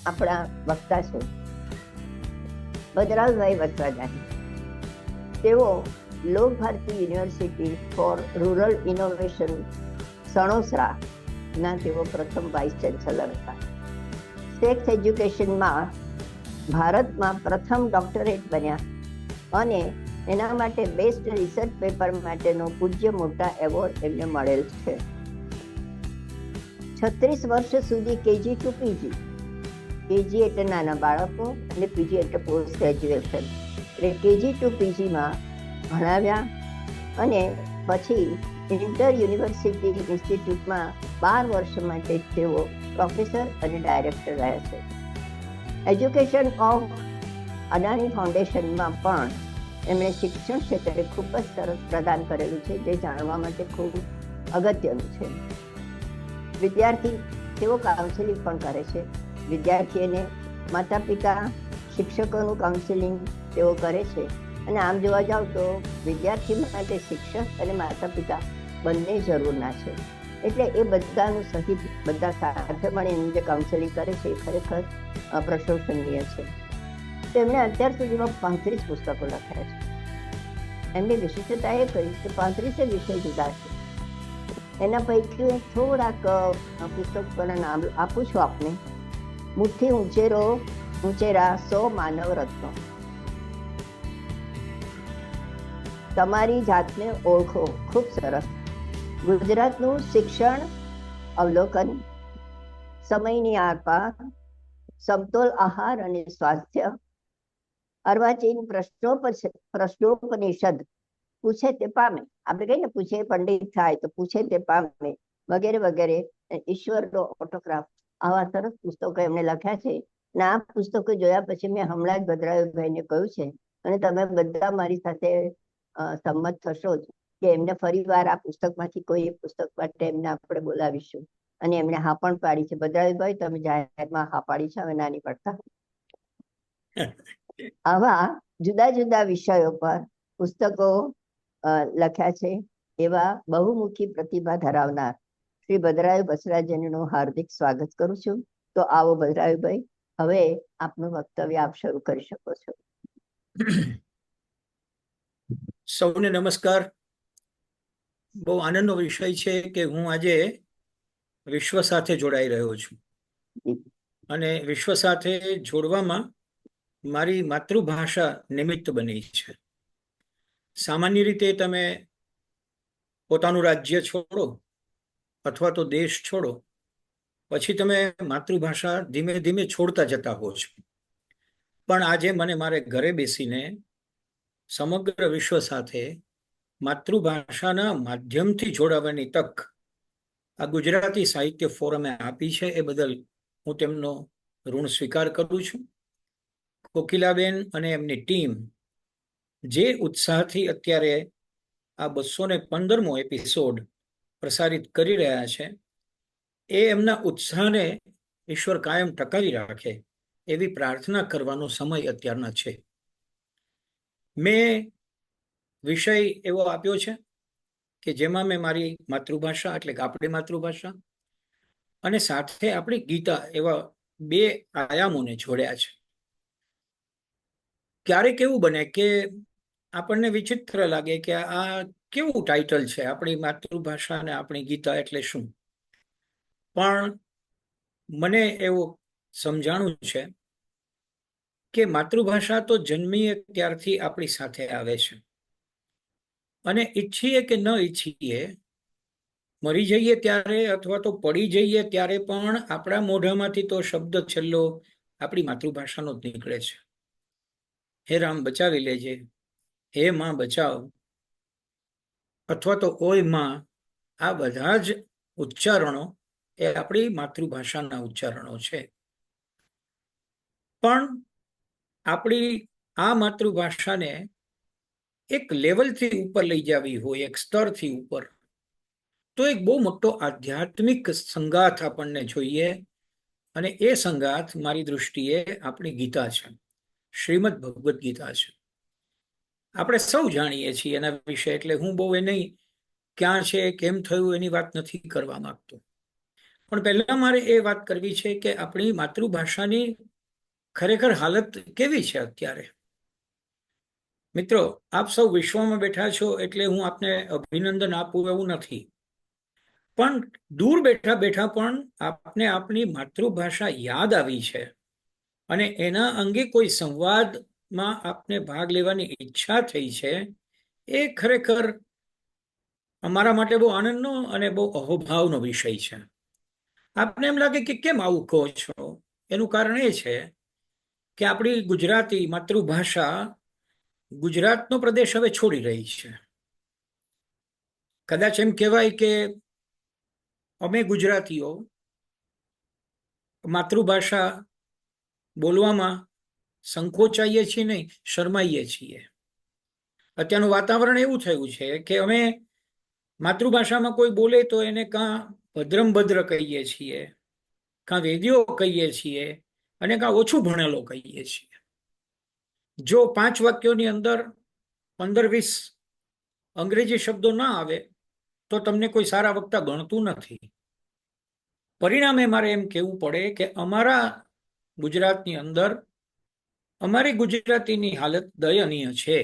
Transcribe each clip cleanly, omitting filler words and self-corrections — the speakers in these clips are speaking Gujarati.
આપણા વક્તા છે બદરાવભાઈ વસરાજાની. તેઓ Lok Bharati university for rural innovation સણોસરાના તેઓ પ્રથમ વાઇસ ચાન્સેલર હતા. સેક્સ એજ્યુકેશનમાં ભારતમાં પ્રથમ ડોક્ટરેટ બન્યા અને એના માટે બેસ્ટ રિસર્ચ પેપર માટેનો પૂજ્ય મોટા એવોર્ડ એમને મળેલ છે. 36 વર્ષ સુધી કેજી ટુ પીજી, કેજી એટલે નાના બાળકો અને પીજી એટલે પોસ્ટ ગ્રેજ્યુએશન, એટલે કેજી ટુ પીજીમાં ભણાવ્યા અને પછી ઇન્ટર યુનિવર્સિટી ઇન્સ્ટિટ્યૂટમાં 12 વર્ષ માટે તેઓ પ્રોફેસર અને ડાયરેક્ટર રહ્યા છે. એજ્યુકેશન ઓફ અદાણી ફાઉન્ડેશનમાં પણ એમણે શિક્ષણ ક્ષેત્રે ખૂબ જ સરસ પ્રદાન કરેલું છે, જે જાણવા માટે ખૂબ અગત્યનું છે. વિદ્યાર્થી તેઓ કાઉન્સેલિંગ પણ કરે છે. વિદ્યાર્થીઓને માતા પિતા શિક્ષકોનું કાઉન્સેલિંગ તેઓ કરે છે. અને આમ જોવા જાવ તો વિદ્યાર્થી માટે શિક્ષક અને માતા પિતા બંને જરૂરના છે. એટલે એ બધાનું સહિત બધા સાથે મળીને જે કાઉન્સેલિંગ કરે છે એ ખરેખર પ્રશંસનીય છે. તેમણે અત્યાર સુધીમાં 35 પુસ્તકો લખ્યા છે. એમની વિશિષ્ટતા એ કહી કે 35 વિષય જુદા છે. એના પૈકી થોડાક પુસ્તકોના નામ આપું છું આપને. મુઠ્ઠી ઉંચેરા 100 માનવ રત્નો, તમારી જાતને ઓળખો, ખૂબ સરસ. ગુજરાતનું શિક્ષણ અવલોકન, સમયની આરપાર, સમતોલ આહાર અને સ્વાસ્થ્ય, અર્વાચીન પ્રશ્નોપનિષદ, પૂછે તે પામે. આપણે કહીએ ને પૂછે પંડિત થાય તો પૂછે તે પામે, વગેરે વગેરે. ઈશ્વરનો ઓટોગ્રાફ, આવા સરસ પુસ્તકો એમણે લખ્યા છે. અને આ પુસ્તકો જોયા પછી મેં હમણાં જ ભદ્રાયુભાઈને કહ્યું છે, અને તમે બધા મારી સાથે સંમત થશો જ કે એમને ફરી વાર આ પુસ્તકમાંથી કોઈ એક પુસ્તક માટે એમને આપણે બોલાવીશું. અને એમણે હા પણ પાડી છે. ભદ્રાયુભાઈ, તમે જાહેરમાં હા પાડી છે, હવે નાની પડતા. આવા જુદા જુદા વિષયો પર પુસ્તકો લખ્યા છે એવા બહુમુખી પ્રતિભા ધરાવનાર શ્રી ભદ્રાયુ બસરાજનનું હાર્દિક સ્વાગત કરું છું. તો આવો ભદ્રાયુભાઈ, હવે આપનું વક્તવ્ય આપ શરૂ કરી શકો છો. સૌને નમસ્કાર. બહુ આનંદનો વિષય છે કે હું આજે વિશ્વ સાથે જોડાઈ રહ્યો છું, અને વિશ્વ સાથે જોડવામાં મારી માતૃભાષા નિમિત્ત બની છે. સામાન્ય રીતે તમે પોતાનું રાજ્ય છોડો અથવા તો દેશ છોડો, પછી તમે માતૃભાષા ધીમે ધીમે છોડતા જતા હો છો. પણ આજે મને મારે ઘરે બેસીને સમગ્ર વિશ્વ સાથે માતૃભાષાના માધ્યમથી જોડાવાની તક આ ગુજરાતી સાહિત્ય ફોરમે આપી છે. એ બદલ હું તેમનો ઋણ સ્વીકાર કરું છું. કોકિલાબેન અને એમની ટીમ જે ઉત્સાહથી અત્યારે આ 215મો એપિસોડ પ્રસારિત કરી રહ્યા છે, એ એમના ઉત્સાહને ઈશ્વર કાયમ ટકાવી રાખે એવી પ્રાર્થના કરવાનો સમય અત્યારના છે. મેં વિષય એવો આપ્યો છે કે જેમાં મેં મારી માતૃભાષા એટલે કે આપણી માતૃભાષા અને સાથે આપણી ગીતા એવા 2 આયામોને જોડ્યા છે. ક્યારેક એવું બને કે આપણને વિચિત્ર લાગે કે આ કેવું ટાઇટલ છે, આપણી માતૃભાષા અને આપણી ગીતા એટલે શું? પણ મને એવું સમજાણું છે કે માતૃભાષા તો જન્મીએ ત્યારથી આપણી સાથે આવે છે, અને ઈચ્છીએ કે ન ઈચ્છીએ, મરી જઈએ ત્યારે અથવા તો પડી જઈએ ત્યારે પણ આપણા મોઢામાંથી તો શબ્દ છેલ્લો આપણી માતૃભાષાનો જ નીકળે છે. હે રામ બચાવી લેજે, હે માં બચાવ, અથવા તો ઓય માં. આ બધા જ ઉચ્ચારણો એ આપણી માતૃભાષાના ઉચ્ચારણો છે. પણ આપણી આ માતૃભાષાને એક લેવલથી ઉપર લઈ જવી હોય, એક સ્તરથી ઉપર, તો એક બહુ મોટો આધ્યાત્મિક સંગાથ આપણને જોઈએ. અને એ સંગાથ મારી દૃષ્ટિએ આપણી ગીતા છે, શ્રીમદ ભગવદ્ ગીતા છે. આપણે સૌ જાણીએ છીએ એના વિશે, એટલે હું બહુ એ નહીં ક્યાં છે કેમ થયું એની વાત નથી કરવા માંગતો. પણ પહેલા મારે એ વાત કરવી છે કે આપણી માતૃભાષાની ખરેખર હાલત કેવી છે અત્યારે. મિત્રો, આપ સૌ વિશ્વમાં બેઠા છો એટલે હું આપને અભિનંદન આપું એવું નથી, પણ દૂર બેઠા બેઠા પણ આપને આપણી માતૃભાષા યાદ આવી છે અને એના અંગે કોઈ સંવાદમાં આપને ભાગ લેવાની ઈચ્છા થઈ છે, એ ખરેખર અમારા માટે બહુ આનંદનો અને બહુ અહોભાવનો વિષય છે. આપને એમ લાગે કે કેમ આવું કહો છો? એનું કારણ એ છે કે આપણી ગુજરાતી માતૃભાષા ગુજરાતનો પ્રદેશ હવે છોડી રહી છે. કદાચ એમ કહેવાય કે અમે ગુજરાતીઓ માતૃભાષા બોલવામાં સંકોચાઈએ છીએ નહીં, શરમાઈએ છીએ. અત્યારનું વાતાવરણ એવું થયું છે કે અમે માતૃભાષામાં કોઈ બોલે તો એને કાં ભદ્રમભદ્ર કહીએ છીએ, કાં વેદ્યો કહીએ છીએ અને કાં ઓછું ભણેલો કહીએ છીએ. જો 5 વાક્યોની અંદર 15-20 અંગ્રેજી શબ્દો ના આવે તો તમને કોઈ સારા વક્તા ગણતું નથી. પરિણામે મારે એમ કહેવું પડે કે અમારા ગુજરાતની અંદર અમારી ગુજરાતીની હાલત દયનીય છે.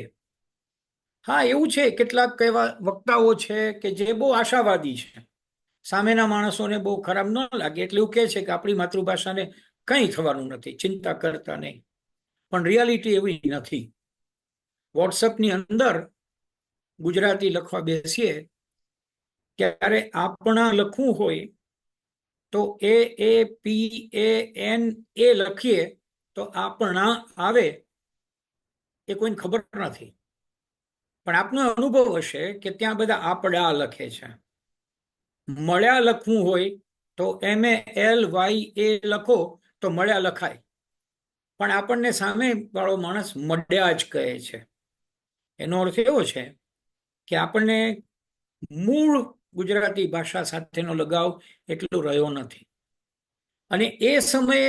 હા, એવું છે, કેટલાક એવા વક્તાઓ છે કે જે બહુ આશાવાદી છે, સામેના માણસોને બહુ ખરાબ ન લાગે એટલે એવું કહે છે કે આપણી માતૃભાષાને કંઈ થવાનું નથી, ચિંતા કરતા નહીં. પણ રિયાલિટી એવી નથી. વોટ્સઅપની અંદર ગુજરાતી લખવા બેસીએ ત્યારે આપણા લખવું હોય તો AAPAN લખીએ તો આપણા આવે એ કોઈને ખબર નથી. પણ આપનો અનુભવ હશે કે ત્યાં બધા આપડા લખે છે. મળ્યા લખવું હોય તો MALYA લખો તો મળ્યા લખાય, પણ આપણને સામે વાળો માણસ મળ્યા જ કહે છે. એનો અર્થ એવો છે કે આપણને મૂળ ગુજરાતી ભાષા સાથેનો લગાવ એટલો રહ્યો નથી. અને એ સમયે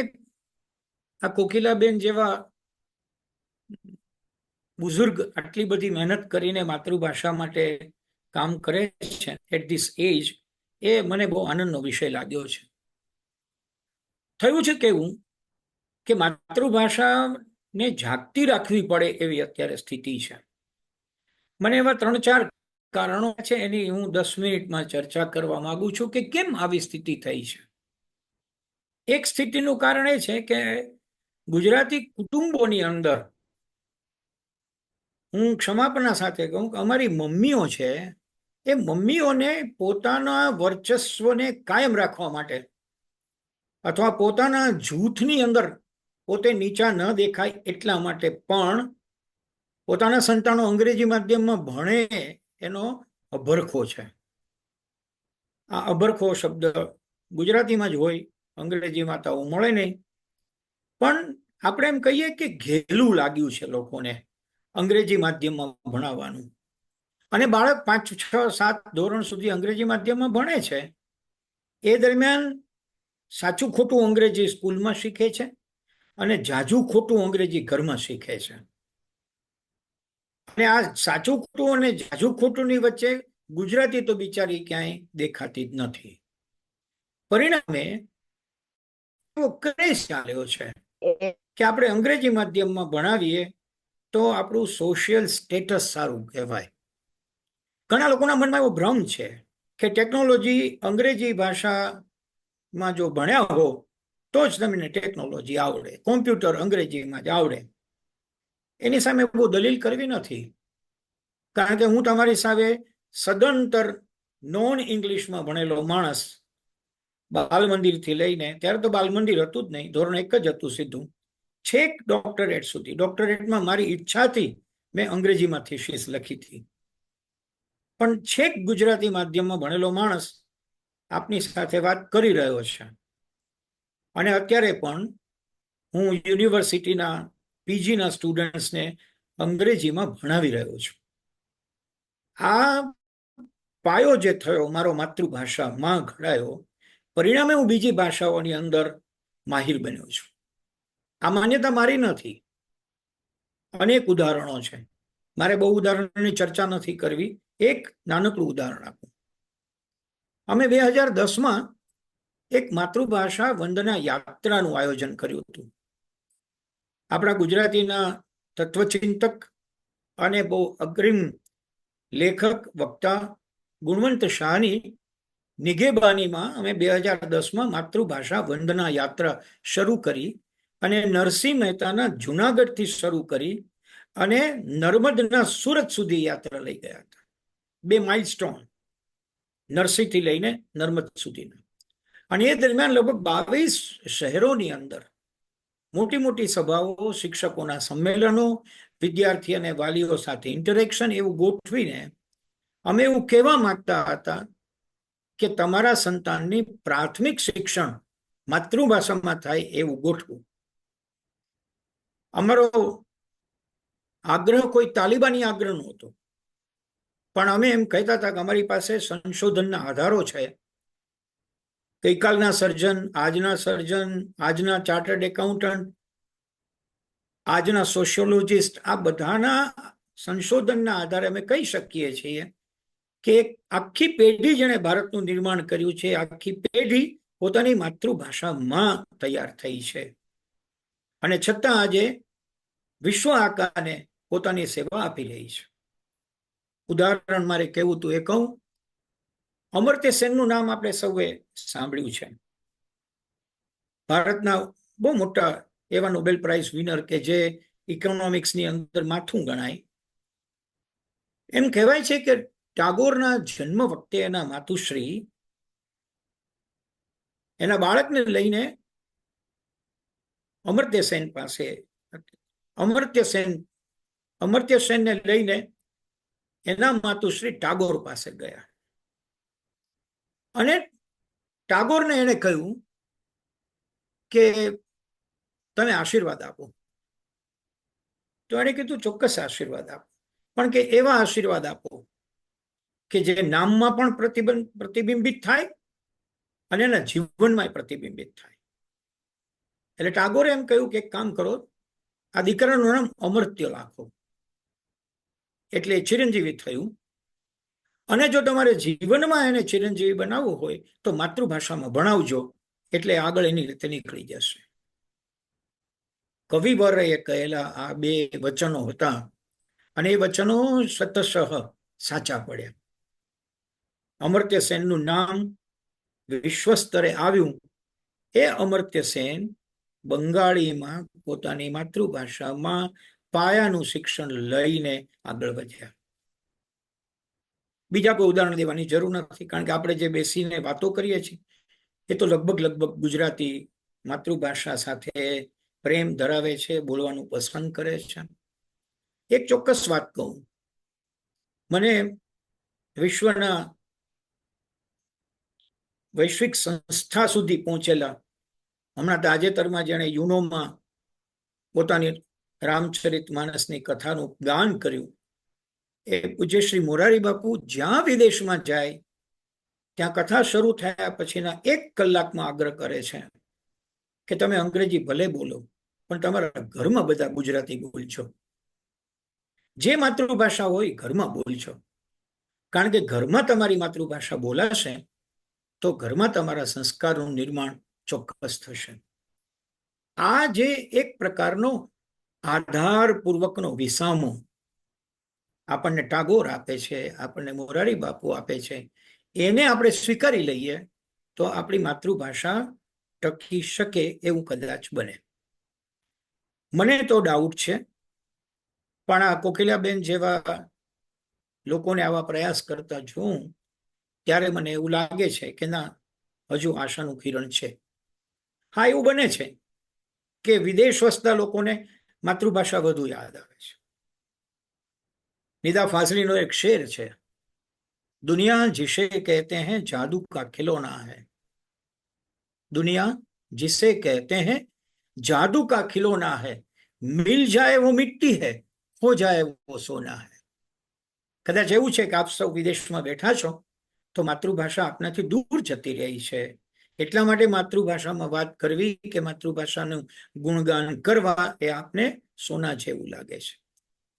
આ કોકિલાબેન જેવા બુઝુર્ગ આટલી બધી મહેનત કરીને માતૃભાષા માટે કામ કરે છે એટ ધીસ એજ, એ મને બહુ આનંદનો વિષય લાગ્યો છે. થયું છે કેવું કે માતૃભાષાને જાગતી રાખવી પડે એવી અત્યારે સ્થિતિ છે. મને એવા 3-4 કારણો છે, એની હું 10 મિનિટમાં ચર્ચા કરવા માંગુ છું કે કેમ આવી સ્થિતિ થઈ છે. એક સ્થિતિનું કારણ એ છે કે ગુજરાતી કુટુંબોની અંદર, હું ક્ષમાપના સાથે કહું કે અમારી મમ્મીઓ છે, એ મમ્મીઓને પોતાના વર્ચસ્વને કાયમ રાખવા માટે અથવા પોતાના જૂથની અંદર પોતે નીચા ન દેખાય એટલા માટે પણ પોતાના સંતાનો અંગ્રેજી માધ્યમમાં ભણે એનો અભરખો છે. આ અભરખો શબ્દ ગુજરાતીમાં જ હોય, અંગ્રેજીમાં તો મળે નહીં. પણ આપણે એમ કહીએ કે ઘેલું લાગ્યું છે લોકોને અંગ્રેજી માધ્યમમાં ભણાવવાનું. અને બાળક 5, 6, 7 ધોરણ સુધી અંગ્રેજી માધ્યમમાં ભણે છે. એ દરમિયાન સાચું ખોટું અંગ્રેજી સ્કૂલમાં શીખે છે અને જાજુ ખોટું અંગ્રેજી ઘરમાં શીખે છે. અને આ સાચું ખોટું અને જાજુ ખોટુંની વચ્ચે ગુજરાતી તો બિચારી ક્યાંય દેખાતી જ નથી. પરિણામે ક્રેઝ ચાલ્યો છે કે આપણે અંગ્રેજી માધ્યમમાં ભણાવીએ તો આપણું સોશિયલ સ્ટેટસ સારું કહેવાય. ઘણા લોકોના મનમાં એવો ભ્રમ છે કે ટેકનોલોજી અંગ્રેજી ભાષામાં જો ભણ્યા હો તો જ તમને ટેકનોલોજી આવડે, કોમ્પ્યુટર અંગ્રેજીમાં જ આવડે. એની સામે બહુ દલીલ કરવી નથી, કારણ કે હું તમારી સામે સદંતર નોન ઇંગ્લિશમાં ભણેલો માણસ, બાલ મંદિરથી લઈને, ત્યારે તો બાલ મંદિર હતું જ નહીં, ધોરણ 1 જ હતું સીધું, છેક ડોક્ટરેટ સુધી, ડોક્ટરેટમાં મારી ઈચ્છાથી મેં અંગ્રેજીમાં થીસીસ લખી હતી. પણ છેક ગુજરાતી માધ્યમમાં ભણેલો માણસ આપની સાથે વાત કરી રહ્યો છે. અને અત્યારે પણ હું યુનિવર્સિટીના પીજીના સ્ટુડન્ટ્સને અંગ્રેજીમાં ભણાવી રહ્યો છું. આ પાયો જે થયો મારો માતૃભાષામાં ઘડાયો, પરિણામે હું બીજી ભાષાઓની અંદર માહિર બન્યો છું. આ માન્યતા મારી નથી, અનેક ઉદાહરણો છે. મારે બહુ ઉદાહરણોની ચર્ચા નથી કરવી. એક નાનકડું ઉદાહરણ આપું. અમે 2010માં એક માતૃભાષા વંદના યાત્રાનું આયોજન કર્યું હતું. આપણા ગુજરાતીના તત્વચિંતક અને બહુ અગ્રીમ લેખક વક્તા ગુણવંત શાહની નિગેબાનીમાં અમે 2010માં માતૃભાષા વંદના યાત્રા શરૂ કરી અને નરસિંહ મહેતાના જુનાગઢથી શરૂ કરી અને નર્મદના સુરત સુધી યાત્રા લઈ ગયા હતા. 2 માઇલસ્ટોન, નરસિંહથી લઈને નર્મદ સુધીના. અને એ દરમિયાન લગભગ 22 શહેરોની અંદર મોટી મોટી સભાઓ, શિક્ષકોના સંમેલનો, વિદ્યાર્થી અને વાલીઓ સાથે ઇન્ટરેક્શન એવું ગોઠવીને અમે એવું કહેવા માંગતા હતા કે તમારા સંતાનની પ્રાથમિક શિક્ષણ માતૃભાષામાં થાય એવું ગોઠવું. અમારો આગ્રહ કોઈ તાલિબાની આગ્રહ નહોતો, પણ અમે એમ કહેતા હતા કે અમારી પાસે સંશોધનના આધારો છે. ગઈકાલના સર્જન, આજના સર્જન, આજના ચાર્ટર્ડ એકાઉન્ટન્ટ, આજના સોશિયોલોજિસ્ટ, આ બધાના સંશોધનના આધારે અમે કહી શકીએ છીએ કે આખી પેઢી જેણે ભારતનું નિર્માણ કર્યું છે, આખી પેઢી પોતાની માતૃભાષામાં તૈયાર થઈ છે અને છતાં આજે વિશ્વ આકાને પોતાની સેવા આપી રહી છે. ઉદાહરણ મારે કહેવું તું એ કહું. અમર્ત્ય સેનનું નામ આપણે સૌએ સાંભળ્યું છે. ભારતના બહુ મોટા એવા નોબેલ પ્રાઇઝ વિનર કે જે ઇકોનોમિક્સની અંદર માથું ગણાય. એમ કહેવાય છે કે ટાગોરના જન્મ વખતે એના માતુશ્રી એના બાળકને લઈને અમર્ત્ય સેન પાસે, અમર્ત્ય સેનને લઈને એના માતુશ્રી ટાગોર પાસે ગયા અને ટાગોરને એણે કહ્યું કે તમે આશીર્વાદ આપો. તો એણે કીધું ચોક્કસ આશીર્વાદ આપો, પણ કે એવા આશીર્વાદ આપો કે જે નામમાં પણ પ્રતિબિંબિત થાય અને એના જીવનમાં પ્રતિબિંબિત થાય. એટલે ટાગોરે એમ કહ્યું કે એક કામ કરો, આ દીકરાનું નામ અમર્ત્ય રાખો. એટલે ચિરંજીવી થયું. અને જો તમારે જીવનમાં એને ચિરંજીવી બનાવવું હોય તો માતૃભાષામાં ભણાવજો, એટલે આગળ એની રીતે નીકળી જશે. કવિવરે કહેલા આ 2 વચનો હતા અને એ વચનો શતશઃ સાચા પડ્યા. અમર્ત્ય સેનનું નામ વિશ્વ સ્તરે આવ્યું. એ અમર્ત્ય સેન બંગાળીમાં પોતાની માતૃભાષામાં પાયાનું શિક્ષણ લઈને આગળ વધ્યા. બીજા કોઈ ઉદાહરણ દેવાની જરૂર નથી, કારણ કે આપણે જે બેસીને વાતો કરીએ છીએ એ તો લગભગ ગુજરાતી માતૃભાષા સાથે પ્રેમ ધરાવે છે, બોલવાનું પસંદ કરે છે. એક ચોક્કસ વાત કહું, મને વિશ્વના વૈશ્વિક સંસ્થા સુધી પહોંચેલા, હમણાં તાજેતરમાં જેણે યુનોમાં પોતાની રામચરિત માનસની કથાનું ગાન કર્યું, એ પૂજ્ય શ્રી મોરારી બાપુ જ્યાં વિદેશમાં જાય ત્યાં કથા શરૂ થયા પછીના 1 કલાકમાં આગ્રહ કરે છે કે તમે અંગ્રેજી ભલે બોલો પણ તમારા ઘરમાં બધા ગુજરાતી બોલજો. જે માતૃભાષા હોય ઘરમાં બોલજો, કારણ કે ઘરમાં તમારી માતૃભાષા બોલાશે તો ઘરમાં તમારા સંસ્કારોનું નિર્માણ ચોક્કસ થશે. આ જે એક પ્રકારનો આધારપૂર્વકનો વિસામો આપણને ટાગોર આપે છે, આપણને મોરારી બાપુ આપે છે, એને આપણે સ્વીકારી લઈએ તો આપણી માતૃભાષા ટકી શકે એવું કદાચ બને. મને તો ડાઉટ છે, પણ આ કોકિલાબેન જેવા લોકોને આવા પ્રયાસ કરતા જોઉં ત્યારે મને એવું લાગે છે કે ના, હજુ આશાનું કિરણ છે. હા, એવું બને છે કે વિદેશ વસતા લોકોને માતૃભાષા વધુ યાદ આવે છે. નિદા ફાઝલીનો એક શેર છે, दुनिया जिसे कहते हैं जादू का खिलौना है, दुनिया जिसे कहते हैं जादू का खिलौना है, मिल जाए वो मिट्टी है, हो जाए वो सोना है. કદાચ એવું છે કે આપ સૌ વિદેશમાં બેઠા છો તો માતૃભાષા આપનાથી દૂર જતી રહી છે, એટલા માટે માતૃભાષામાં વાત કરવી કે માતૃભાષાનું ગુણગાન કરવા એ આપને સોના જેવું લાગે છે.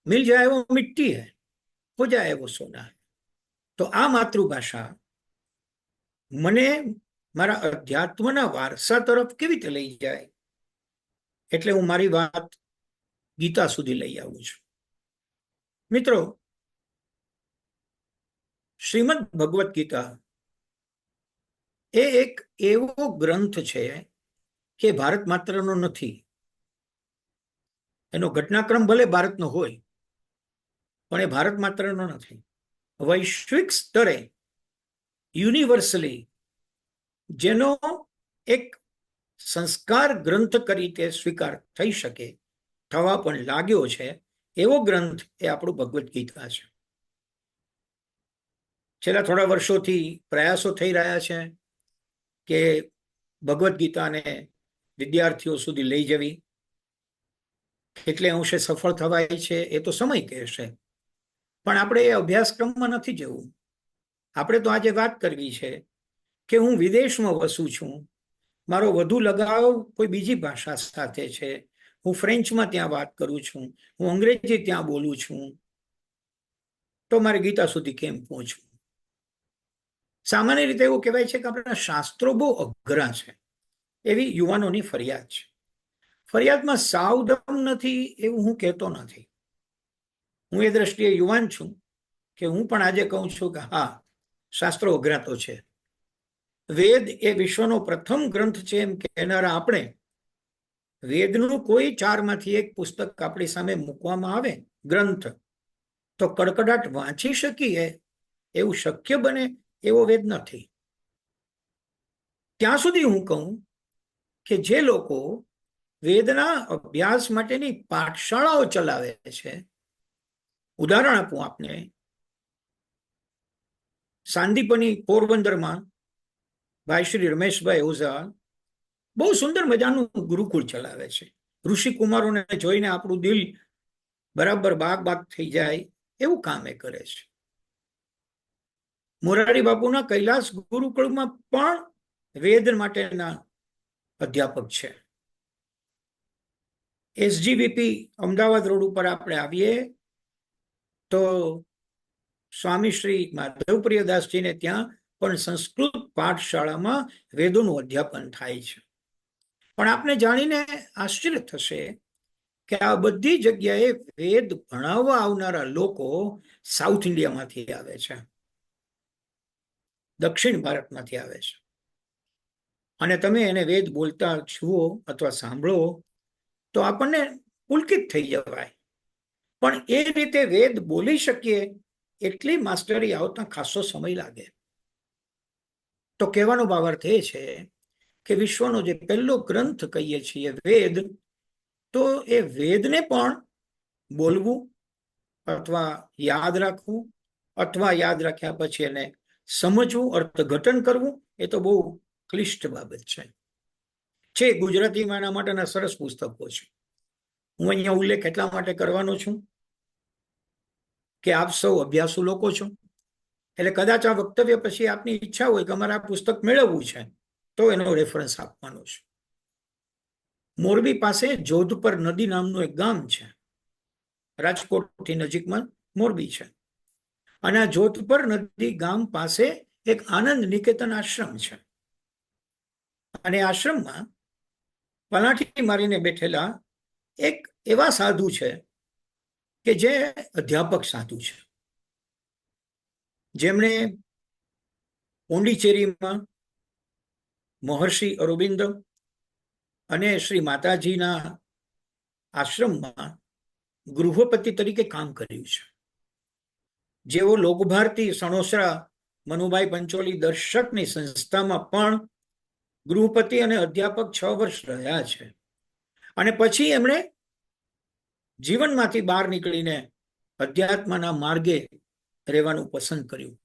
મિલ જાય વો મિટ્ટી હૈ, હો જાય વો સોના હૈ. તો આ માતૃભાષા મને મારા અધ્યાત્મના વારસા તરફ કેવી રીતે લઈ જાય, એટલે હું મારી વાત ગીતા સુધી લઈ આવું છું. મિત્રો, શ્રીમદ ભગવદ્ ગીતા એ એક એવો ગ્રંથ છે કે ભારત માત્રનો નથી. એનો ઘટનાક્રમ ભલે ભારતનો હોય, પણ એ ભારત માત્રનો નથી. વૈશ્વિક સ્તરે યુનિવર્સલી જેનો એક સંસ્કાર ગ્રંથ તરીકે સ્વીકાર થઈ શકે, થવા પણ લાગ્યો છે, એવો ગ્રંથ એ આપણું ભગવદ્ ગીતા છે. છેલ્લા થોડા વર્ષોથી પ્રયાસો થઈ રહ્યા છે કે ભગવદ્ ગીતાને વિદ્યાર્થીઓ સુધી લઈ જવી. કેટલે અંશે સફળ થવાય છે એ તો સમય કહેશે, પણ આપણે એ અભ્યાસક્રમમાં નથી જવું. આપણે તો આજે વાત કરવી છે કે હું વિદેશમાં વસું છું, મારો વધુ લગાવ કોઈ બીજી ભાષા સાથે છે, હું ફ્રેન્ચમાં ત્યાં વાત કરું છું, હું અંગ્રેજી ત્યાં બોલું છું, તો મારે ગીતા સુધી કેમ પહોંચવું? સામાન્ય રીતે એવું કહેવાય છે કે આપણા શાસ્ત્રો બહુ અઘરા છે, એવી યુવાનોની ફરિયાદ છે. ફરિયાદમાં સાવધાન નથી એવું હું કહેતો નથી. હું એ દ્રષ્ટિએ યુવાન છું કે હું પણ આજે કહું છું કે હા, શાસ્ત્રો અઘરા તો છે. વેદ એ વિશ્વનો પ્રથમ ગ્રંથ છે એમ કહેનારા આપણે વેદનું કોઈ 4માંથી એક પુસ્તક આપણી સામે મૂકવામાં આવે, ગ્રંથ, તો કડકડાટ વાંચી શકીએ એવું શક્ય બને એવો વેદ નથી. ત્યાં સુધી હું કહું કે જે લોકો વેદના અભ્યાસ માટેની પાઠશાળાઓ ચલાવે છે, ઉદાહરણ આપું આપને, સાંદીપની પોરબંદરમાં ભાઈ શ્રી રમેશભાઈ ઓઝા બહુ સુંદર મજાનું ગુરુકુળ ચલાવે છે. ઋષિકુમારોને જોઈને આપણું દિલ બરાબર બાગ થઈ જાય એવું કામ એ કરે છે. મોરારી બાપુના કૈલાસ ગુરુકુળમાં પણ વેદ માટેના અધ્યાપક છે. SGVP અમદાવાદ રોડ ઉપર આપણે આવીએ તો સ્વામી શ્રી માધવપ્રિયદાસજીને ત્યાં પણ સંસ્કૃત પાઠશાળામાં વેદોનું અધ્યાપન થાય છે. પણ આપને જાણીને આશ્ચર્ય થશે કે આ બધી જગ્યાએ વેદ ભણાવવા આવનારા લોકો સાઉથ ઇન્ડિયામાંથી આવે છે, દક્ષિણ ભારતમાંથી આવે છે. અને તમે એને વેદ બોલતા જુઓ અથવા સાંભળો તો આપણને પુલકિત થઈ જવાય. પણ એ રીતે વેદ બોલી શકીએ એટલી માસ્ટરી આવતા ખાસો સમય લાગે. તો કહેવાનો ભાવાર્થ એ છે કે વિશ્વનો જે પહેલો ગ્રંથ કહીએ છીએ વેદ, તો એ વેદને પણ બોલવું અથવા યાદ રાખવું, અથવા યાદ રાખ્યા પછી એને સમજવું, અર્થઘટન કરવું, એ તો બહુ ક્લિષ્ટ બાબત છે. ગુજરાતીમાં એના માટેના સરસ પુસ્તકો છે. હું અહીંયા ઉલ્લેખ એટલા માટે કરવાનો છું કે આપ સૌ અભ્યાસુ લોકો છો, એટલે કદાચ આ વક્તવ્ય પછી આપની ઈચ્છા હોય કે અમારે આ પુસ્તક મેળવવું છે, તો એનો રેફરન્સ આપવાનો છે. મોરબી પાસે જોધપર નદી નામનું એક ગામ છે, રાજકોટથી નજીકમાં મોરબી છે. અને આ જોધપર નદી ગામ પાસે એક આનંદ નિકેતન આશ્રમ છે. અને આશ્રમમાં પલાઠી મારીને બેઠેલા એક એવા સાધુ છે કે જે અધ્યાપક સાધુ છે, જેમણે પોંડિચેરીમાં મહર્ષિ અરવિંદ અને શ્રી માતાજીના આશ્રમમાં ગૃહપતિ તરીકે કામ કર્યું છે. જેઓ લોકભારતી સણોસરા મનુભાઈ પંચોલી દર્શકની સંસ્થામાં પણ ગૃહપતિ અને અધ્યાપક 6 વર્ષ રહ્યા છે. અને પછી એમણે જીવનમાંથી બહાર નીકળીને અધ્યાત્મના માર્ગે રહેવાનું પસંદ કર્યું.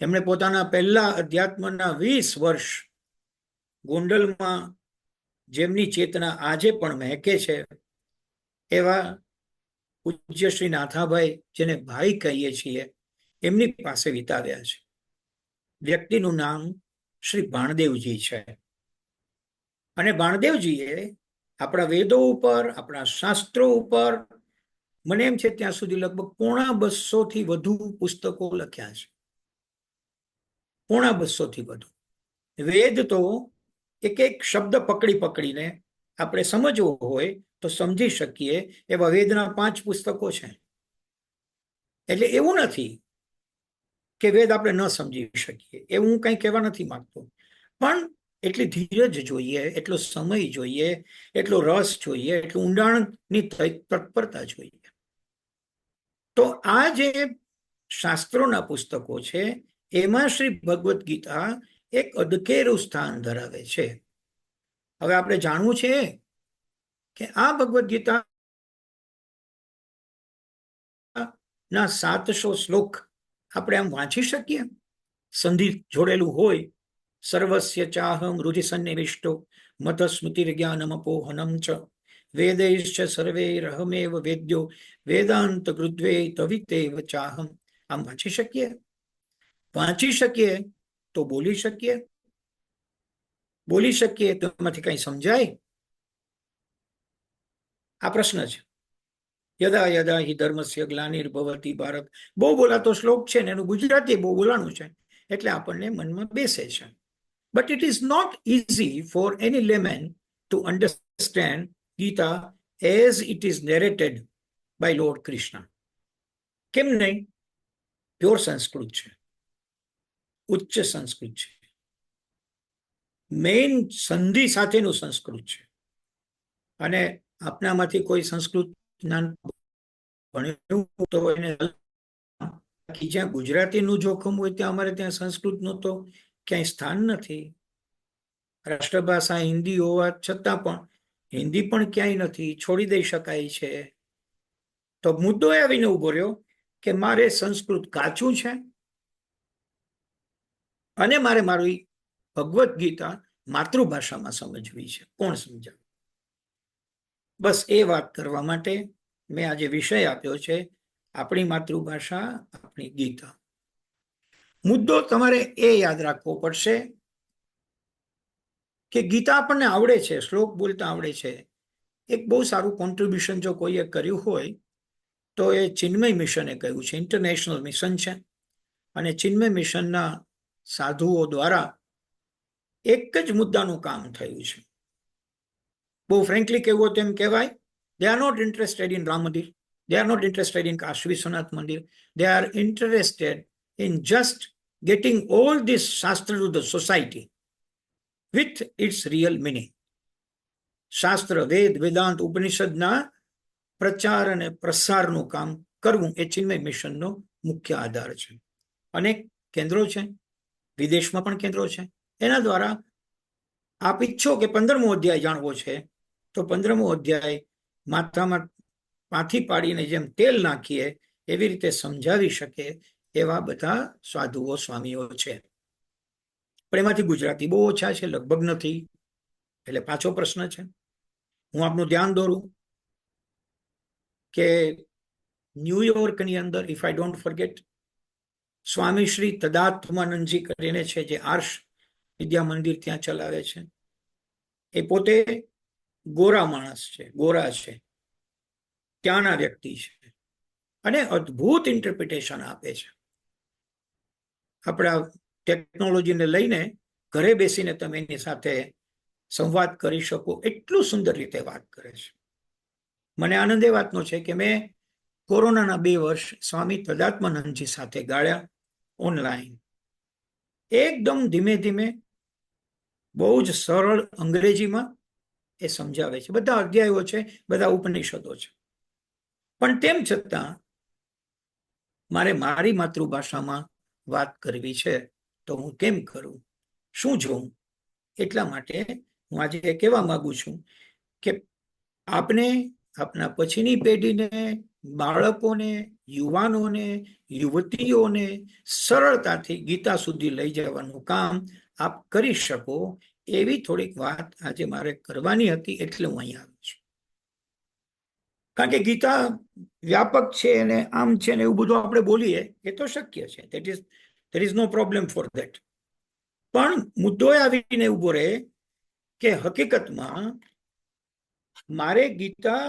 એમણે પોતાના પહેલા અધ્યાત્મના 20 વર્ષ ગોંડલમાં, જેમની ચેતના આજે પણ મહેકે છે, એવા પૂજ્ય શ્રી નાથાભાઈ, જેને ભાઈ કહીએ છીએ, એમની પાસે વિતાવ્યા છે. વ્યક્તિનું નામ શ્રી ભાણદેવજી છે. અને ભાણદેવજીએ આપણા વેદો ઉપર, આપણા શાસ્ત્રો ઉપર, મને એમ છે ત્યાં સુધી લગભગ 250 થી વધુ પુસ્તકો લખ્યા છે. 250 થી વધુ. વેદ તો એક એક શબ્દ પકડી પકડીને આપણે સમજવો હોય તો સમજી શકીએ એવા વેદના 5 પુસ્તકો છે. એટલે એવું નથી કે વેદ આપણે ન સમજી શકીએ, એવું હું કંઈ કહેવા નથી માંગતો, પણ એટલી ધીરજ જોઈએ, એટલો સમય જોઈએ, એટલો રસ જોઈએ, એટલું ઊંડાણની તત્પરતા જોઈએ. તો આ જે શાસ્ત્રોના પુસ્તકો છે એમાં શ્રી ભગવદ્ ગીતા એક અદકેરું સ્થાન ધરાવે છે. હવે આપણે જાણવું છે કે આ ભગવદ્ ગીતા ના 700 શ્લોક આપણે આમ વાંચી શકીએ, સંધિ જોડેલું હોય. સર્વસ્ય ચાહમ રુધિ સન્નિવિષ્ટો મત સ્મૃતિ જ્ઞાનમપોહનમ ચ વેદૈશ્ચ સર્વૈરહમેવ વેદ્યો વેદાંત ગૃદ્વે તવિતેવ ચાહમ. આમ વાંચી શકીએ? વાંચી શકીએ તો બોલી શકીએ? બોલી શકીએ તો એમાંથી કઈ સમજાય? આ પ્રશ્ન છે. યદા યદા હિ ધર્મસ્ય ગ્લાનિર્ભવતિ ભારત, બહુ બોલાતો શ્લોક છે ને એનું ગુજરાતી બહુ બોલાણું છે એટલે આપણને મનમાં બેસે છે. But it is not easy for any layman to understand Gita as it is narrated by lord Krishna. કેમ નહીં? પ્યોર સંસ્કૃત છે, ઉચ્ચ સંસ્કૃત છે, મેઇન સંધિ સાથેનું સંસ્કૃત છે. અને આપણામાંથી કોઈ સંસ્કૃત જ્ઞાન ભણ્યું તો એને જ્યાં ગુજરાતીનું જોખમ હોય ત્યાં અમારે ત્યાં સંસ્કૃતનું તો ક્યાંય સ્થાન નથી. રાષ્ટ્રભાષા હિન્દી હોવા છતાં પણ હિન્દી પણ ક્યાંય નથી, છોડી દઈ શકાય છે. તો મુદ્દો આવીને ઉભો રહ્યો કે મારે સંસ્કૃત કાચું છે અને મારે મારી ભગવદ્ ગીતા માતૃભાષામાં સમજવી છે. કોણ સમજાવે? બસ એ વાત કરવા માટે મેં આજે વિષય આપ્યો છે, આપણી માતૃભાષા, આપણી ગીતા. મુદ્દો તમારે એ યાદ રાખવો પડશે કે ગીતા આપણને આવડે છે, શ્લોક બોલતા આવડે છે. એક બહુ સારું કોન્ટ્રીબ્યુશન જો કોઈએ કર્યું હોય તો એ ચિન્મય મિશને કહ્યું છે. ઇન્ટરનેશનલ મિશન છે અને ચિન્મય મિશનના સાધુઓ દ્વારા એક જ મુદ્દાનું કામ થયું છે. બહુ ફ્રેન્કલી કહેવું તેમ કહેવાય, they are not interested in Ram Mandir, they are not interested in Kashi Vishwanath Mandir, they are interested in just getting all this શાસ્ત્ર to the society with its real meaning. શાસ્ત્ર, વેદ, વેદાંત, ઉપનિષદના પ્રચાર અને પ્રસારનું કામ કરવું એ ચિન્મય મિશનનો મુખ્ય આધાર છે. અનેક કેન્દ્રો છે, વિદેશમાં પણ કેન્દ્રો છે. એના દ્વારા આપ ઈચ્છો કે 15મો અધ્યાય જાણવો છે તો 15મો અધ્યાય માથામાં પાથી પાડીને જેમ તેલ નાખીએ એવી રીતે સમજાવી શકે એવા બધા સાધુઓ, સ્વામીઓ છે. પણ એમાંથી ગુજરાતી બહુ ઓછા છે, લગભગ નથી. એટલે પાછો પ્રશ્ન છે. હું આપનું ધ્યાન દોરું કે ન્યુયોર્કની અંદર, if I don't forget, Swami Shri તદાત્માનંદજી કરીને છે, જે આર્ષ વિદ્યા મંદિર ત્યાં ચલાવે છે. એ પોતે ગોરા માણસ છે, ગોરા છે, ત્યાંના વ્યક્તિ છે અને અદ્ભુત ઇન્ટરપ્રિટેશન આપે છે. આપણા ટેકનોલોજીને લઈને ઘરે બેસીને તમે એની સાથે સંવાદ કરી શકો એટલું સુંદર રીતે વાત કરે છે. મને આનંદ એ વાતનો છે કે મેં કોરોનાના 2 વર્ષ સ્વામી તદાત્માનંદજી સાથે ગાળ્યા ઓનલાઈન. એકદમ ધીમે ધીમે બહુ જ સરળ અંગ્રેજીમાં એ સમજાવે છે. બધા અધ્યાયો છે, બધા ઉપનિષદો છે, પણ તેમ છતાં મારે મારી માતૃભાષામાં વાત કરવી છે તો હું કેમ કરું, શું જોઉં? એટલા માટે હું આજે કહેવા માંગુ છું કે આપને, આપના પછીની પેઢીને, બાળકોને, યુવાનોને, યુવતીઓને સરળતાથી ગીતા સુધી લઈ જવાનું કામ આપ કરી શકો એવી થોડીક વાત આજે મારે કરવાની હતી, એટલે હું અહીંયા આવ્યો છું. કારણ કે ગીતા વ્યાપક છે અને આમ છે ને એવું બધું આપણે બોલીએ એ તો શક્ય છે, there is no problem for that. પણ મુદ્દો આવીને ઉભો રહે કે હકીકતમાં મારે ગીતા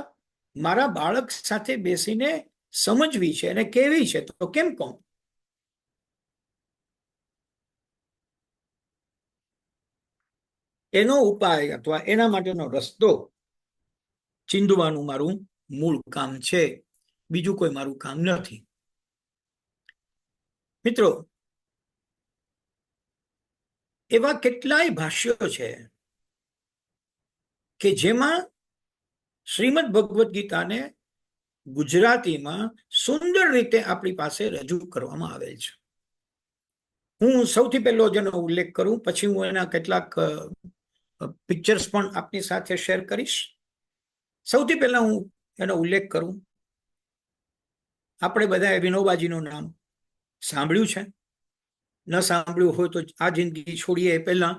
મારા બાળક સાથે બેસીને સમજવી છે અને કેવી છે તો કેમ કહું? એનો ઉપાય અથવા એના માટેનો રસ્તો ચીંધવાનું મારું મૂળ કામ છે, બીજું કોઈ મારું કામ નથી. મિત્રો, એવા કેટલાય ભાષ્યો છે કે જેમાં શ્રીમદ ભગવદ્ ગીતાને ગુજરાતીમાં સુંદર રીતે આપણી પાસે રજૂ કરવામાં આવેલ છે. હું સૌથી પહેલો જેનો ઉલ્લેખ કરું, પછી હું એના કેટલાક પિક્ચર્સ પણ આપની સાથે શેર કરીશ. સૌથી પહેલા હું એનો ઉલ્લેખ કરું. આપણે બધાએ વિનોબાજીનું નામ સાંભળ્યું છે. ન સાંભળ્યું હોય તો આ જિંદગી છોડીએ એ પહેલા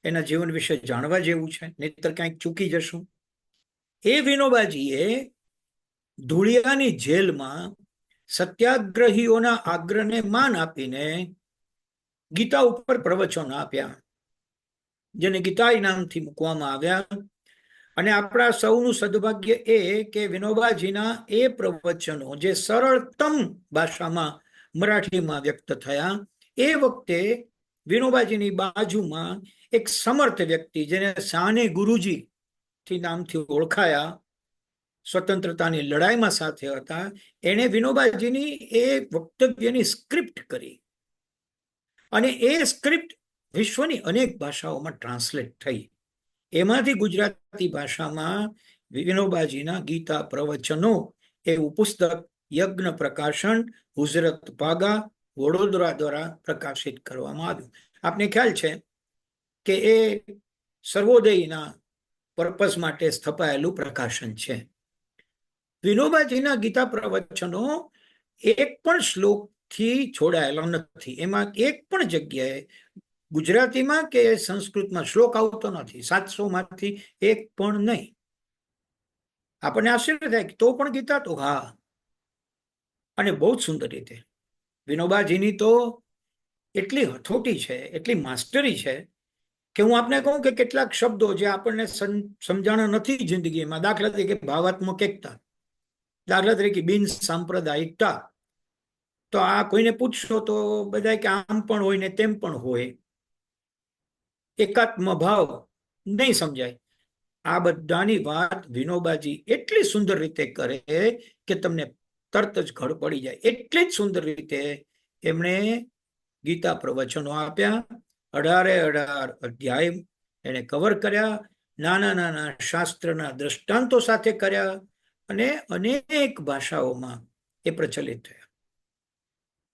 એના જીવન વિશે જાણવા જેવું છે, નહીતર કંઈક ચૂકી જશું. એ વિનોબાજીએ ધૂળિયાની જેલમાં સત્યાગ્રહીઓના આગ્રહને માન આપીને ગીતા ઉપર પ્રવચનો આપ્યા, જેને ગીતા ઇનામથી મૂકવામાં આવ્યા. અને આપણા સૌનું સદભાગ્ય એ કે વિનોબાજીના એ પ્રવચનો જે સરળતમ ભાષામાં મરાઠીમાં વ્યક્ત થયા, એ વખતે વિનોબાજીની બાજુમાં એક સમર્થ વ્યક્તિ, જેને સાને ગુરુજી થી નામથી ઓળખાયા, સ્વતંત્રતાની લડાઈમાં સાથે હતા, એણે વિનોબાજીની એ વક્તવ્યની સ્ક્રિપ્ટ કરી અને એ સ્ક્રિપ્ટ વિશ્વની અનેક ભાષાઓમાં ટ્રાન્સલેટ થઈ. એમાંથી ગુજરાતી ભાષામાં વિનોબાજીના ગીતા પ્રવચનો એવું પુસ્તક યજ્ઞ પ્રકાશન, હુઝરત પાગા, વડોદરા દ્વારા પ્રકાશિત કરવામાં આવ્યું. આપને ખ્યાલ છે કે એ સર્વોદયના પર્પઝ માટે સ્થપાયેલું પ્રકાશન છે. વિનોબાજીના ગીતા પ્રવચનો એક પણ શ્લોકથી છોડાયેલા નથી. એમાં એક પણ જગ્યાએ ગુજરાતીમાં કે સંસ્કૃતમાં શ્લોક આવતો નથી. 700માંથી એક પણ નહીં. આપણને આશ્ચર્ય થાય કે તો પણ ગીતા, તો હા, અને બહુ જ સુંદર રીતે. વિનોબાજીની તો એટલી હથોટી છે, એટલી માસ્ટરી છે કે હું આપને કહું કે કેટલાક શબ્દો જે આપણને સમજાણા નથી જિંદગીમાં, દાખલા તરીકે ભાવાત્મક એકતા, દાખલા તરીકે બિન સાંપ્રદાયિકતા, તો આ કોઈને પૂછશો તો બધા કે આમ પણ હોય ને તેમ પણ હોય. એકાત્મ ભાવ નહીં સમજાય. આ બધાની વાત વિનોબાજી એટલી સુંદર રીતે કરે કે તમને તરત જ ઘડ પડી જાય. એટલી જ સુંદર રીતે એમણે ગીતા પ્રવચનો આપ્યા. 18 અધ્યાય એને કવર કર્યા, નાના નાના શાસ્ત્રના દ્રષ્ટાંતો સાથે કર્યા, અને અનેક ભાષાઓમાં એ પ્રચલિત થયા.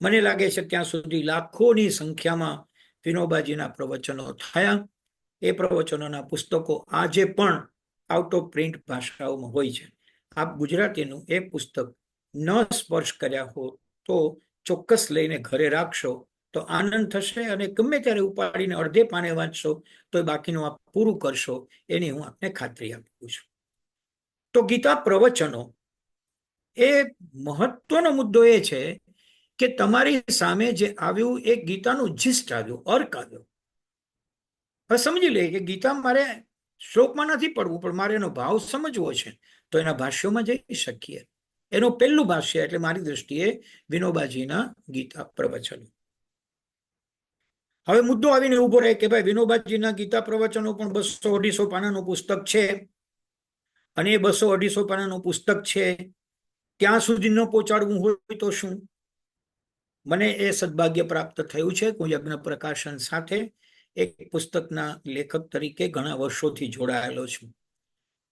મને લાગે છે ત્યાં સુધી લાખોની સંખ્યામાં વિનોબાજીના પ્રવચનો થયા. એ પ્રવચનોના પુસ્તકો આજે પણ આઉટ ઓફ પ્રિન્ટ ભાષાઓમાં હોય છે. આપ ગુજરાતીનું એ પુસ્તક ન સ્પર્શ કર્યા હો તો ચોક્કસ લઈને ઘરે રાખશો તો આનંદ થશે, અને ગમે ત્યારે ઉપાડીને અડધે પાને વાંચશો તો બાકીનું આપ પૂરું કરશો, એની હું આપને ખાતરી આપું છું. તો ગીતા પ્રવચનો એ મહત્વનો મુદ્દો એ છે કે તમારી સામે જે આવ્યું એ ગીતાનું જિસ્ટ આવ્યું, અર્ક આવ્યો. હવે સમજી લે કે ગીતા મારે શ્લોકમાં નથી પડવું, પણ મારે એનો ભાવ સમજવો છે, તો એના ભાષ્યોમાં જઈ શકીએ. એનું પહેલું ભાષ્ય એટલે મારી દ્રષ્ટિએ વિનોબાજીના ગીતા પ્રવચનો. હવે મુદ્દો આવીને ઉભો રહે કે ભાઈ વિનોબાજીના ગીતા પ્રવચનો પણ 200-250 પાનાનું પુસ્તક છે, અને એ 200-250 પાનાનું પુસ્તક છે ત્યાં સુધી ન પહોંચાડવું હોય તો શું? મને એ સદભાગ્ય પ્રાપ્ત થયું છે. હું યજ્ઞ પ્રકાશન સાથે એક પુસ્તકના લેખક તરીકે ઘણા વર્ષોથી જોડાયેલો છું.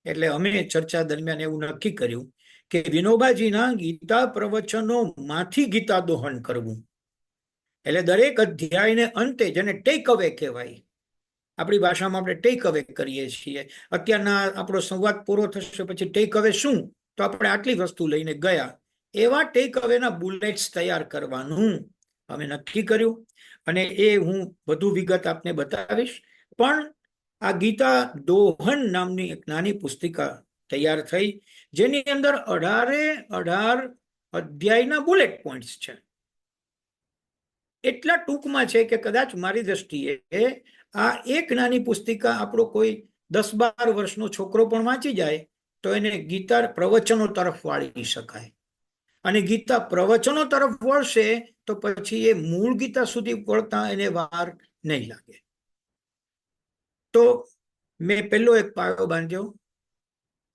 એટલે અમે ચર્ચા દરમિયાન એવું નક્કી કર્યું કે વિનોબાજીના ગીતા પ્રવચનોમાંથી ગીતા દોહન કરવું. એટલે દરેક અધ્યાયને અંતે, જેને ટેક અવે કહેવાય, આપણી ભાષામાં આપણે ટેક અવે કરીએ છીએ. અત્યારના આપણો સંવાદ પૂરો થશે પછી ટેક અવે શું, તો આપણે આટલી વસ્તુ લઈને ગયા, એવા ટેક અવેના બુલેટ્સ તૈયાર કરવાનું અમે નક્કી કર્યું. અને એ હું વધુ વિગત આપને બતાવીશ. પણ આ ગીતા દોહન નામની એક નાની પુસ્તિકા તૈયાર થઈ, જેની અંદર 18 અધ્યાયના બુલેટ પોઈન્ટ્સ છે. એટલા ટૂંકમાં છે કે કદાચ મારી દ્રષ્ટિએ આ એક નાની પુસ્તિકા આપણો કોઈ 10-12 વર્ષનો છોકરો પણ વાંચી જાય તો એને ગીતા પ્રવચનો તરફ વાળી શકાય. અને ગીતા પ્રવચનો તરફ વળશે તો પછી એ મૂળ ગીતા સુધી વળતા એને વાર નહીં લાગે. તો મેં પહેલો એક પાયો બાંધ્યો,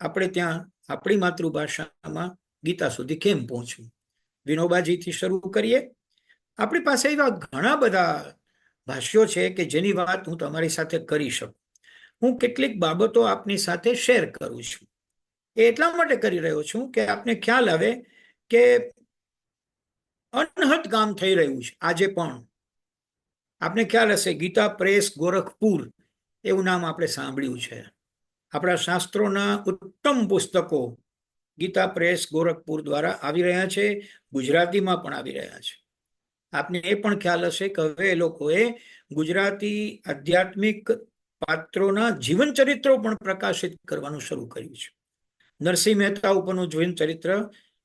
આપણે ત્યાં આપણી માતૃભાષામાં ગીતા સુધી કેમ પહોંચવું. વિનોબાજીથી શરૂ કરીએ. આપણી પાસે એવા ઘણા બધા ભાષ્યો છે કે જેની વાત હું તમારી સાથે કરી શકું. હું કેટલીક બાબતો આપની સાથે શેર કરું છું. એ એટલા માટે કરી રહ્યો છું કે આપને ખ્યાલ આવે કે અનહદ કામ થઈ રહ્યું છે આજે પણ. આપને ખ્યાલ હશે, ગીતા પ્રેસ ગોરખપુર એવું નામ આપણે સાંભળ્યું છે. આપણા શાસ્ત્રોના ઉત્તમ પુસ્તકો ગીતા પ્રેસ ગોરખપુર દ્વારા આવી રહ્યા છે, ગુજરાતીમાં પણ આવી રહ્યા છે. આપને એ પણ ખ્યાલ હશે કે હવે એ લોકોએ ગુજરાતી આધ્યાત્મિક પાત્રોના જીવન ચરિત્રો પણ પ્રકાશિત કરવાનું શરૂ કર્યું છે. નરસિંહ મહેતા ઉપરનું જીવન ચરિત્ર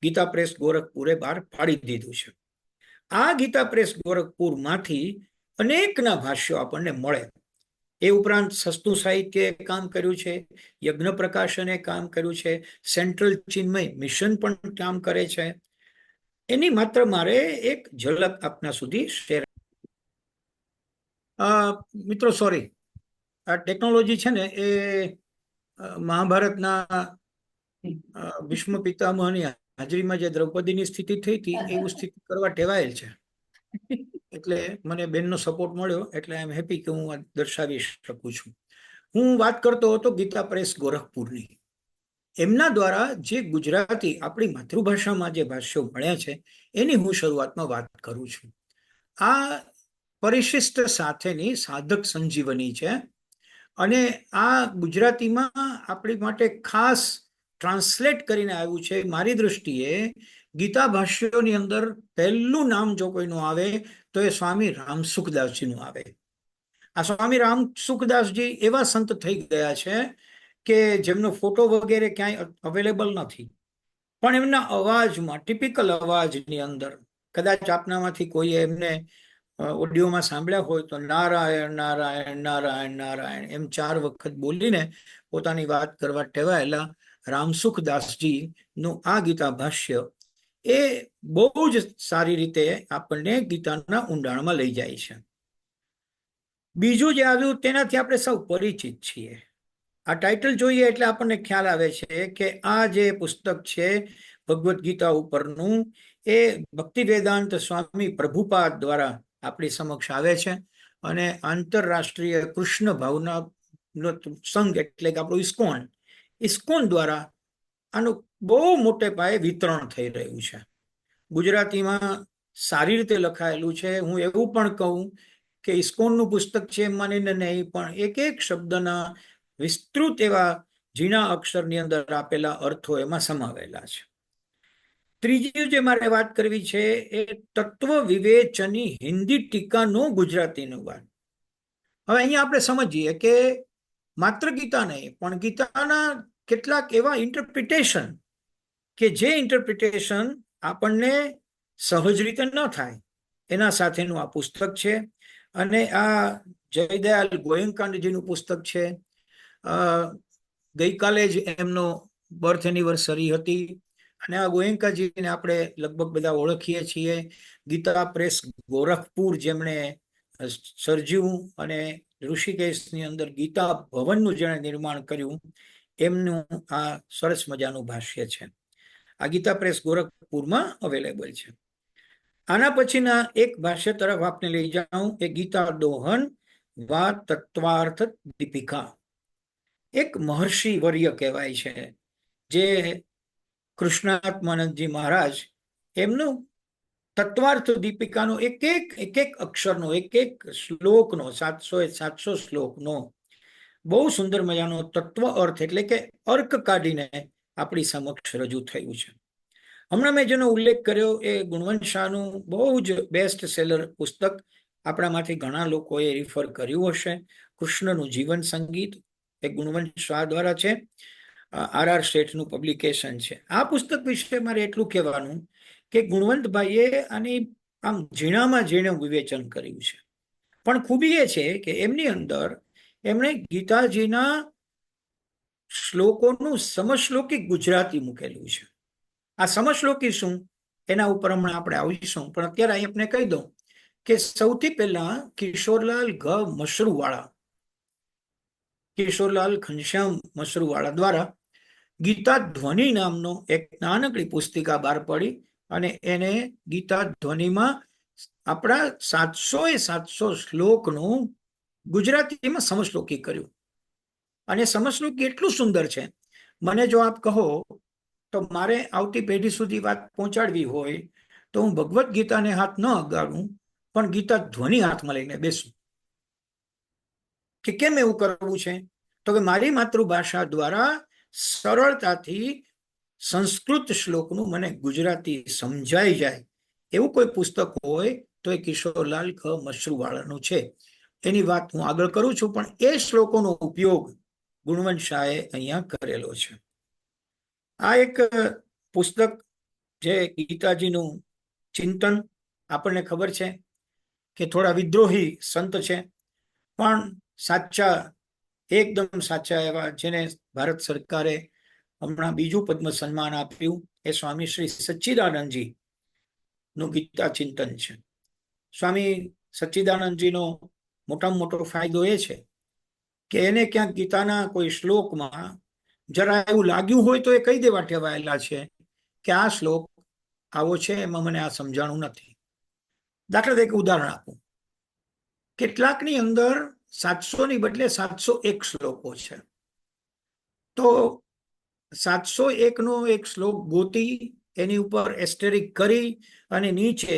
ગીતા પ્રેસ ગોરખપુરે બહાર પાડી દીધું છે. આ ગીતા પ્રેસ ગોરખપુરમાંથી અનેકના ભાષ્યો આપણને મળે. એ ઉપરાંત સસ્તું સાહિત્ય કામ કર્યું છે, યજ્ઞ પ્રકાશને કામ કર્યું છે, સેન્ટ્રલ ચિન્મય મિશન પણ કામ કરે છે. એની માત્ર મારે એક ઝલક આપના સુધી શેર. મિત્રો સોરી, આ ટેકનોલોજી છે ને એ મહાભારતના ભીષ્મ પિતામહની હાજરીમાં જે દ્રૌપદીની સ્થિતિ થઈ હતી એવું સ્થિતિ કરવા ટેવાયેલ છે. એટલે મને બેનનો સપોર્ટ મળ્યો, એટલે આઈ એમ હેપી કે હું આ દર્શાવી શકું છું. હું વાત કરતો હતો ગીતા પ્રેસ ગોરખપુરની. એમના દ્વારા જે ગુજરાતી આપણી માતૃભાષામાં જે ભાષ્યો મળ્યા છે એની હું શરૂઆતમાં વાત કરું છું. આ પરિશિષ્ટ સાથેની સાધક સંજીવની છે અને આ ગુજરાતીમાં આપણી માટે ખાસ ટ્રાન્સલેટ કરીને આવ્યું છે. મારી દૃષ્ટિએ ગીતા ભાષ્યોની અંદર પહેલું નામ જો કોઈનું આવે તો એ સ્વામી રામસુખદાસજીનું આવે. આ સ્વામી રામસુખદાસજી એવા સંત થઈ ગયા છે કે જેમનો ફોટો વગેરે ક્યાંય અવેલેબલ નથી, પણ એમના અવાજમાં, ટિપિકલ અવાજની અંદર, કદાચ આપનામાંથી કોઈએ એમને ઓડિયોમાં સાંભળ્યા હોય તો નારાયણ નારાયણ નારાયણ નારાયણ એમ 4 વખત બોલીને પોતાની વાત કરવા ટેવાયેલા રામસુખદાસજીનું આ ગીતા ભાષ્ય એ બહુ જ સારી રીતે આપણને ગીતાના ઊંડાણમાં લઈ જાય છે. બીજું જે આવ્યું તેનાથી આપણે સૌ પરિચિત છીએ. આ ટાઇટલ જોઈએ એટલે આપણને ખ્યાલ આવે છે કે આ જે પુસ્તક છે ભગવદ્ ગીતા ઉપરનું, એ ભક્તિ વેદાંત સ્વામી પ્રભુપાદ દ્વારા આપણી સમક્ષ આવે છે અને આંતરરાષ્ટ્રીય કૃષ્ણ ભાવના સંઘ એટલે કે આપણું ઇસ્કોન દ્વારા આનું બહુ મોટે પાયે વિતરણ થઈ રહ્યું છે. ગુજરાતીમાં સારી રીતે લખાયેલું છે. હું એવું પણ કહું કે ઇસ્કોનનું પુસ્તક છે એમ માનીને નહીં, પણ એક એક શબ્દના વિસ્તૃત એવા ઝીણા અક્ષરની અંદર આપેલા અર્થો એમાં સમાવેલા છે. ત્રીજી જે મારે વાત કરવી છે એ તત્વ વિવેચની હિન્દી ટીકાનો ગુજરાતી અનુવાદ. હવે અહીંયા આપણે સમજીએ કે માત્ર ગીતા નહીં પણ ગીતાના કેટલાક એવા ઇન્ટરપ્રિટેશન કે જે ઇન્ટરપ્રિટેશન આપણને સહજ રીતે ન થાય એના સાથેનું આ પુસ્તક છે. અને આ જયદયાલ ગોયંકાજીનું પુસ્તક છે. ગઈકાલે જ એમનો બર્થ એનિવર્સરી હતી અને આ ગોયંકાજીને આપણે લગભગ બધા ઓળખીએ છીએ. ગીતા પ્રેસ ગોરખપુર જેમણે સર્જ્યું અને ઋષિકેશની અંદર ગીતા ભવનનું જેણે નિર્માણ કર્યું, એમનું આ સરસ મજાનું ભાષ્ય છે. આ ગીતા પ્રેસ ગોરખપુરમાં અવેલેબલ છે. આના પછીના એક ભાષ્ય તરફ આપને લઈ જાઉં એ ગીતા દોહન વા તત્વાર્થ દીપિકા. એક મહર્ષિ વર્ય કહેવાય છે જે કૃષ્ણાત્માનંદજી મહારાજ એમનું તત્વાર્થ દીપિકાનો એક એક અક્ષરનો, એક એક શ્લોકનો, 700 શ્લોકનો બહુ સુંદર મજાનો તત્વ અર્થ એટલે કે અર્ક કાઢીને આપણી સમક્ષ રજૂ થયું છે. હમણાં મેં જેનો ઉલ્લેખ કર્યો એ ગુણવંત શાહનું બહુ જ બેસ્ટ સેલર પુસ્તક આપણામાંથી ઘણા લોકોએ રિફર કર્યું હશે. કૃષ્ણનું જીવન સંગીત એ ગુણવંત શાહ દ્વારા છે. RR શેઠનું પબ્લિકેશન છે. આ પુસ્તક વિશે મારે એટલું કહેવાનું કે ગુણવંતભાઈએ આની આમ ઝીણામાં ઝીણું વિવેચન કર્યું છે, પણ ખૂબી એ છે કે એમની અંદર એમણે ગીતાજીના શ્લોકોનું સમશ્લોકી ગુજરાતી મૂકેલું છે. આ સમશ્લોકી શું એના ઉપર હમણાં આપણે આવીશું, પણ અત્યારે અહીં આપણે કહી દઉં કે સૌથી પહેલા કિશોરલાલ ઘ મશરૂવાળા કિશોરલાલ ઘનશ્યામ મશરૂવાળા દ્વારા ગીતા ધ્વનિ નામનો એક નાનકડી પુસ્તિકા બહાર પડી અને એને ગીતા ધ્વનિમાં આપણા 700 શ્લોકનું ગુજરાતીમાં સમશ્લોકી કર્યું. અને સમશ્લોકી એટલું સુંદર છે, મને જો આપ કહો તો મારે આવતી પેઢી સુધી વાત પહોંચાડવી હોય તો હું ભગવદ્ ગીતાને હાથ ન અગાડું, પણ ગીતા ધ્વનિ હાથમાં લઈને બેસું. કે કેમ એવું કરવું છે? તો કે મારી માતૃભાષા દ્વારા સરળતાથી સંસ્કૃત શ્લોકનું મને ગુજરાતી સમજાઈ જાય એવું કોઈ પુસ્તક હોય તો એ કિશોરલાલ ખ મશરૂવાળાનું છે. એની વાત હું આગળ કરું છું, પણ એ શ્લોકોનો ઉપયોગ ગુણવંત શાહે અહીંયા કરેલો છે. આ એક પુસ્તક જે ગીતાજીનું ચિંતન, આપણને ખબર છે કે થોડા વિદ્રોહી સંત છે, પણ સાચા, એકદમ સાચા એવા, જેને ભારત સરકારે હમણાં બીજું પદ્મ સન્માન આપ્યું, એ સ્વામી શ્રી સચ્ચિદાનંદજી નું ગીતા ચિંતન છે. સ્વામી સચ્ચિદાનંદજીનો મોટામાં મોટો ફાયદો એ છે કે એને ક્યાંક ગીતાના કોઈ શ્લોકમાં જરા એવું લાગ્યું હોય તો એ કહી દેવા ટેવાયેલા છે કે આ શ્લોક આવો છે, એમાં મને આ સમજાણું નથી. દાખલા તરીકે ઉદાહરણ આપું, કેટલાકની અંદર 700 ની બદલે 701 શ્લોકો છે. તો 701 નો એક શ્લોક ગોતી, એની ઉપર એસ્ટેરિક કરી અને નીચે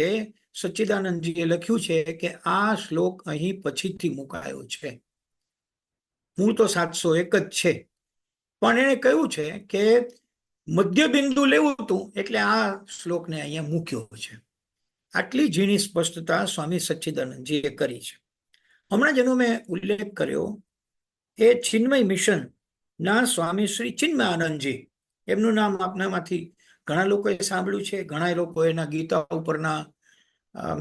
સચ્ચિદાનંદજીએ લખ્યું છે કે આ શ્લોક અહીં પછીથી મુકાયો છે. મૂળ તો 701 જ છે, પણ એને કહ્યું છે કે મધ્ય બિંદુ લેવું હતું એટલે આ શ્લોકને અહીંયા મૂક્યો છે. આટલી ઝીણી સ્પષ્ટતા સ્વામી સચ્ચિદાનંદજીએ કરી છે. હમણાં જેનો મેં ઉલ્લેખ કર્યો એ ચિન્મય મિશન ના સ્વામી શ્રી ચિન્મયાનંદજી, એમનું નામ આપનામાંથી ઘણા લોકોએ સાંભળ્યું છે. ઘણા લોકો એના ગીતા ઉપરના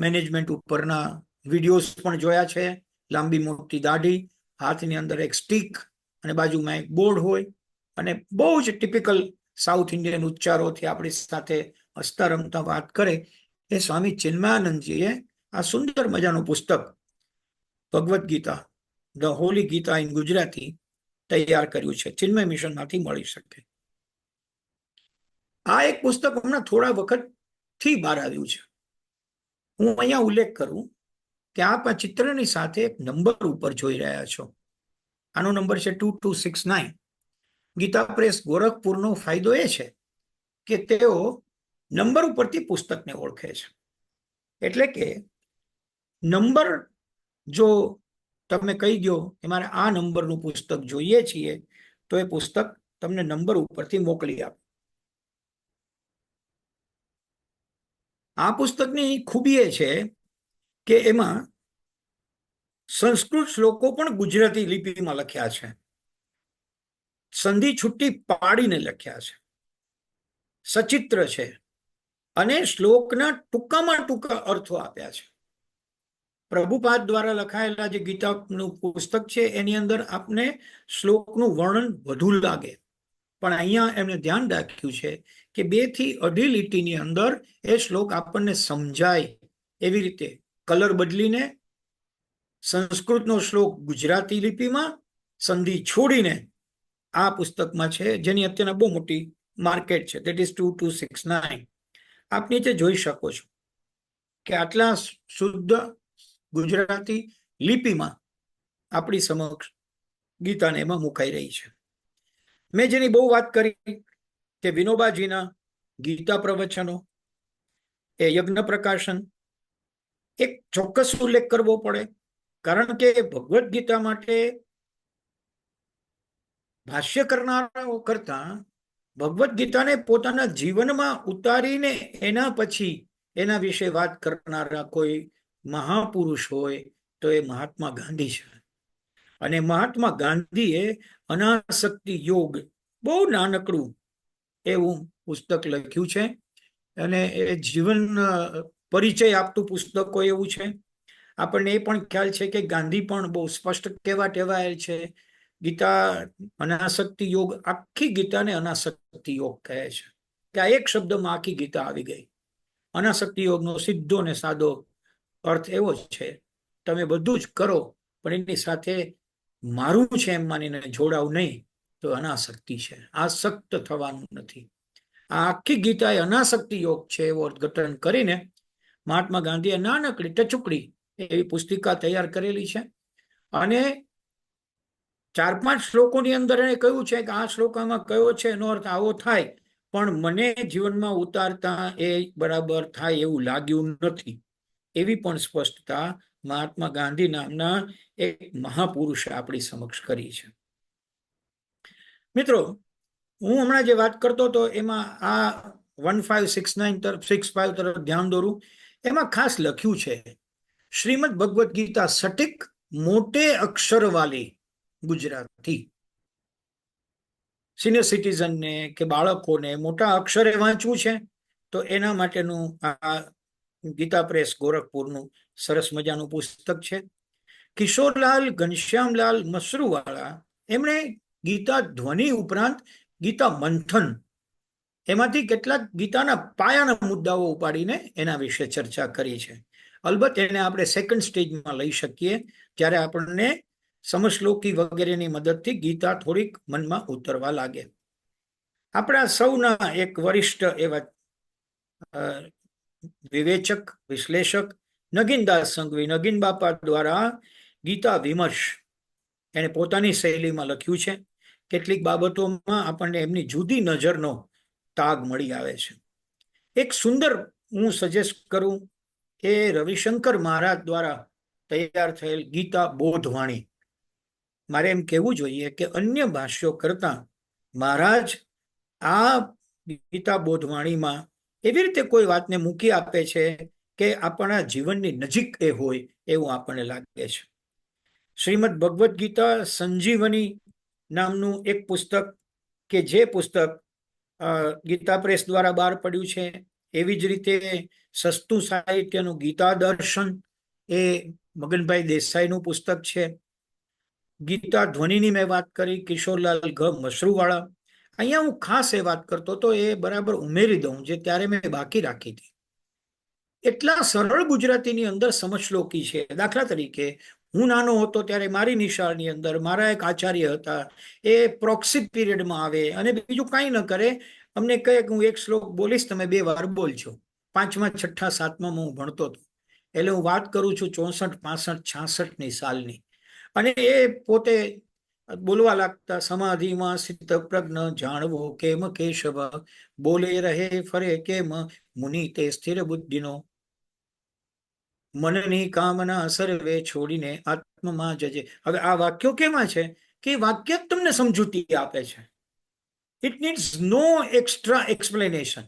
મેનેજમેન્ટ ઉપરના વિડીયોઝ પણ જોયા છે. લાંબી મોટી દાઢી, હાથની અંદર એક સ્ટીક અને બાજુમાં એક બોર્ડ હોય, અને બહુ જ ટિપિકલ સાઉથ ઇન્ડિયન ઉચ્ચારોથી આપણી સાથે હસતા રમતા વાત કરે. એ સ્વામી ચિન્મયાનંદજીએ આ સુંદર મજાનું પુસ્તક ભગવદ્ ગીતા, ધ હોલી ગીતા ઇન ગુજરાતી તૈયાર કર્યું છે. ચિન્મય મિશનમાંથી મળી શકે. આ એક પુસ્તક હમણાં થોડા વખતથી બહાર આવ્યું છે. હું અહીંયા ઉલ્લેખ કરું કે આપ આ ચિત્રની સાથે એક નંબર ઉપર જોઈ રહ્યા છો. આનો નંબર છે 2269. ગીતા પ્રેસ ગોરખપુરનો ફાયદો એ છે કે તેઓ નંબર ઉપરથી પુસ્તકને ઓળખે છે. એટલે કે નંબર જો તમે કહી દો કે મારે આ નંબરનું પુસ્તક જોઈએ છીએ, તો એ પુસ્તક તમને નંબર ઉપરથી મોકલી આપે. આ પુસ્તકની ખૂબી એ છે કે એમાં સંસ્કૃત શ્લોકો પણ ગુજરાતી લિપિમાં લખ્યા છે. સંધિ છુટ્ટી પાડીને લખ્યા છે, સચિત્ર છે, અને શ્લોકના ટૂંકામાં ટૂંકા અર્થો આપ્યા છે. પ્રભુપાદ દ્વારા લખાયેલા જે ગીતાનું પુસ્તક છે એની અંદર આપને શ્લોકનું વર્ણન વધુ લાગે, પણ અહીંયા એમને ધ્યાન રાખ્યું છે કે 2 થી 2.5 લીટીની અંદર એ શ્લોક આપણને સમજાય એવી રીતે કલર બદલીને સંસ્કૃતનો શ્લોક ગુજરાતી લિપિમાં સંધિ છોડીને આ પુસ્તકમાં છે, જેની અત્યારના બહુ મોટી માર્કેટ છે. That is 2269. આપ નીચે જોઈ શકો છો કે આટલા શુદ્ધ ગુજરાતી લિપિમાં આપણી સમક્ષ ગીતાને એમાં મુકાઈ રહી છે. મેં જેની બહુ વાત કરી કે વિનોબાજીના ગીતા પ્રવચનો, એ યજ્ઞ પ્રકાશન, એક ચોક્કસ ઉલ્લેખ કરવો પડે, કારણ કે ભગવદ્ ગીતા માટે ભાષ્ય કરનારાઓ કરતા ભગવદ્ ગીતાને પોતાના જીવનમાં ઉતારીને એના પછી એના વિશે વાત કરનારા કોઈ મહાપુરુષ હોય તો એ મહાત્મા ગાંધી છે. અને મહાત્મા ગાંધીએ અનાસક્તિ યોગ, બહુ નાનકડું એવું પુસ્તક લખ્યું છે, અને એ જીવન પરિચય આપતું પુસ્તકો એવું છે. આપણને એ પણ ખ્યાલ છે કે ગાંધી પણ બહુ સ્પષ્ટ કહેવા ટેવાયેલ છે. ગીતા અનાસક્તિ યોગ, આખી ગીતાને અનાસક્તિ યોગ કહે છે કે આ એક શબ્દમાં આખી ગીતા આવી ગઈ. અનાસક્તિ યોગનો સીધો ને સાદો અર્થ એવો જ છે, તમે બધું જ કરો પણ એની સાથે મારું છે એમ માનીને જોડાવ નહીં તો અનાસક્તિ છે, આસક્ત થવાનું નથી. આ આખી ગીતા એ અનાસક્તિ યોગ છે એવું અર્થઘટન કરીને મહાત્મા ગાંધીએ નાનકડી ટચુકડી એવી પુસ્તિકા તૈયાર કરેલી છે. અને 4-5 શ્લોકોની અંદર એને કહ્યું છે કે આ શ્લોકામાં કયો છે એનો અર્થ આવો થાય, પણ મને જીવનમાં ઉતારતા એ બરાબર થાય એવું લાગ્યું નથી. એવી પણ સ્પષ્ટતા મહાત્મા ગાંધી નામના એક મહાપુરુષે આપણી સમક્ષ કરી છે. મિત્રો, હું હમણાં જે વાત કરતો હતો એમાં આ 1569 તરફ ધ્યાન દોરું. એમાં ખાસ લખ્યું છે, શ્રીમદ ભગવદ્ ગીતા સટીક મોટે અક્ષર વાલી ગુજરાતી. સિનિયર સિટીઝનને કે બાળકોને મોટા અક્ષરે વાંચવું છે તો એના માટેનું આ ગીતા પ્રેસ ગોરખપુરનું સરસ મજાનું પુસ્તક છે. કિશોરલાલ ઘનશ્યામલાલ મસરૂવાળા એમણે ગીતા ધ્વનિ ઉપરાંત ગીતા મંથન એમાંથી કેટલાક ગીતાના પાયાના મુદ્દાઓ ઉપાડીને એના વિશે ચર્ચા કરી છે. અલબત્ત એને આપણે સેકન્ડ સ્ટેજમાં લઈ શકીએ જ્યારે આપણને સમશ્લોકી વગેરેની મદદથી ગીતા થોડીક મનમાં ઉતરવા લાગે. આપણા સૌના એક વરિષ્ઠ એવા વિવેચક વિશ્લેષક નગીનદાસ સંઘવી નગીન બાપા દ્વારા ગીતા વિમર્શ એને પોતાની શૈલીમાં લખ્યું છે. કેટલીક બાબતોમાં આપણને એમની જુદી નજરનો તાગ મળી આવે છે. એક સુંદર હું સજેસ્ટ કરું એ રવિશંકર મહારાજ દ્વારા તૈયાર થયેલ ગીતા બોધવાણી. મારે એમ કહેવું જોઈએ કે અન્ય ભાષ્યો કરતા મહારાજ આ ગીતા બોધવાણીમાં એવી રીતે કોઈ વાતને મૂકી આપે છે કે આપણા જીવનની નજીક એ હોય એવું આપણને લાગે છે. શ્રીમદ ભગવદ્ ગીતા સંજીવની નામનું એક પુસ્તક કે જે પુસ્તક ગીતા પ્રેસ દ્વારા બહાર પડ્યું છે. એવી જ રીતે સસ્તું સાહિત્યનું ગીતા દર્શન એ મગનભાઈ દેસાઈનું પુસ્તક છે. ગીતા ધ્વનિની મેં વાત કરી, કિશોરલાલ મસરૂવાળા. અહીંયા હું ખાસ એ વાત કરતો તો એ બરાબર ઉમેરી દઉં જે ત્યારે મેં બાકી રાખી હતી. એટલા સરળ ગુજરાતીની અંદર સમશ્લોકી છે. દાખલા તરીકે હું નાનો હતો ત્યારે મારી નિશાળની અંદર મારા એક આચાર્ય હતા, એ પ્રોક્સિક પીરિયડમાં આવે અને બીજું કાંઈ ન કરે, અમને કહે કે હું એક શ્લોક બોલીશ, તમે 2 વાર બોલજો. 5મા 6ઠા 7મામાં હું ભણતો હતો. એટલે હું વાત કરું છું 64, 65, 66ની સાલની. અને એ પોતે બોલવા લાગતા, સમાધિમાં સ્થિત પ્રજ્ઞ જાણવો કેમ કેશવ, બોલે રહે ફરે કેમ મુનિ તે સ્થિર બુદ્ધિનો, મનની કામના સર્વે છોડીને આત્મમાં જજે. હવે આ વાક્યો કેમાં છે કે વાક્ય તમને સમજૂતી આપે છે. It needs no extra explanation.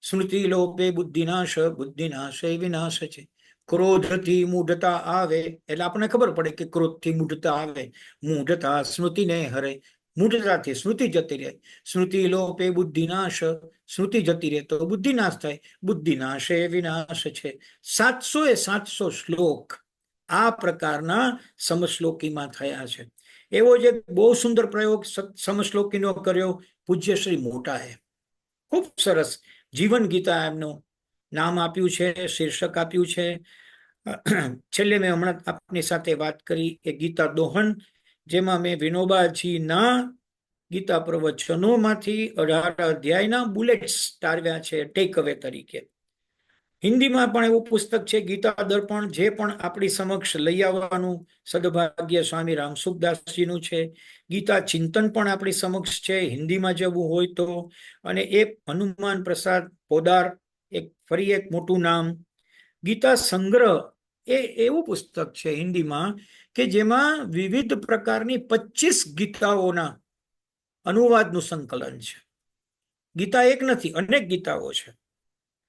સ્મૃતિ લોપે બુદ્ધિનાશ, બુદ્ધિનાશ એ વિનાશ છે. ક્રોધથી મૂઢતા આવે એટલે આપણને ખબર પડે કે ક્રોધથી મૂઢતા આવે. મૂઢતા સ્મૃતિને હરે, મૂઢતાથી સ્મૃતિ જતી રહે. સ્મૃતિ લોપે બુદ્ધિનાશ, સ્મૃતિ જતી રહે તો બુદ્ધિનાશ થાય. બુદ્ધિનાશ એ વિનાશ છે. 700 શ્લોક આ પ્રકારના સમશ્લોકીમાં થયા છે. એવો જ એક બહુ સુંદર પ્રયોગ સમશ્લોકીનો કર્યો પૂજ્ય શ્રી મોટાએ. ખૂબ સરસ જીવન ગીતા એમનું નામ આપ્યું છે, શીર્ષક આપ્યું છે. છેલ્લે મેં હમણાં આપની સાથે વાત કરી એ ગીતા દોહન, જેમાં મેં વિનોબાજીના ગીતા પ્રવચનોમાંથી 18 અધ્યાયના બુલેટ્સ તારવ્યા છે ટેક અવે તરીકે. હિન્દીમાં પણ એવું પુસ્તક છે ગીતા દર્પણ, જે પણ આપણી સમક્ષ લઈ આવવાનું સદભાગ્ય સ્વામી રામસુખદાસજીનું છે. ગીતા ચિંતન પણ આપણી સમક્ષ છે હિન્દીમાં જવું હોય તો. અને એ હનુમાન પ્રસાદ પોદાર ફરી એક મોટું નામ. ગીતા સંગ્રહ એ એવું પુસ્તક છે હિન્દીમાં કે જેમાં વિવિધ પ્રકારની 25 ગીતાઓના અનુવાદનું સંકલન છે. ગીતા એક નથી, અનેક ગીતાઓ છે.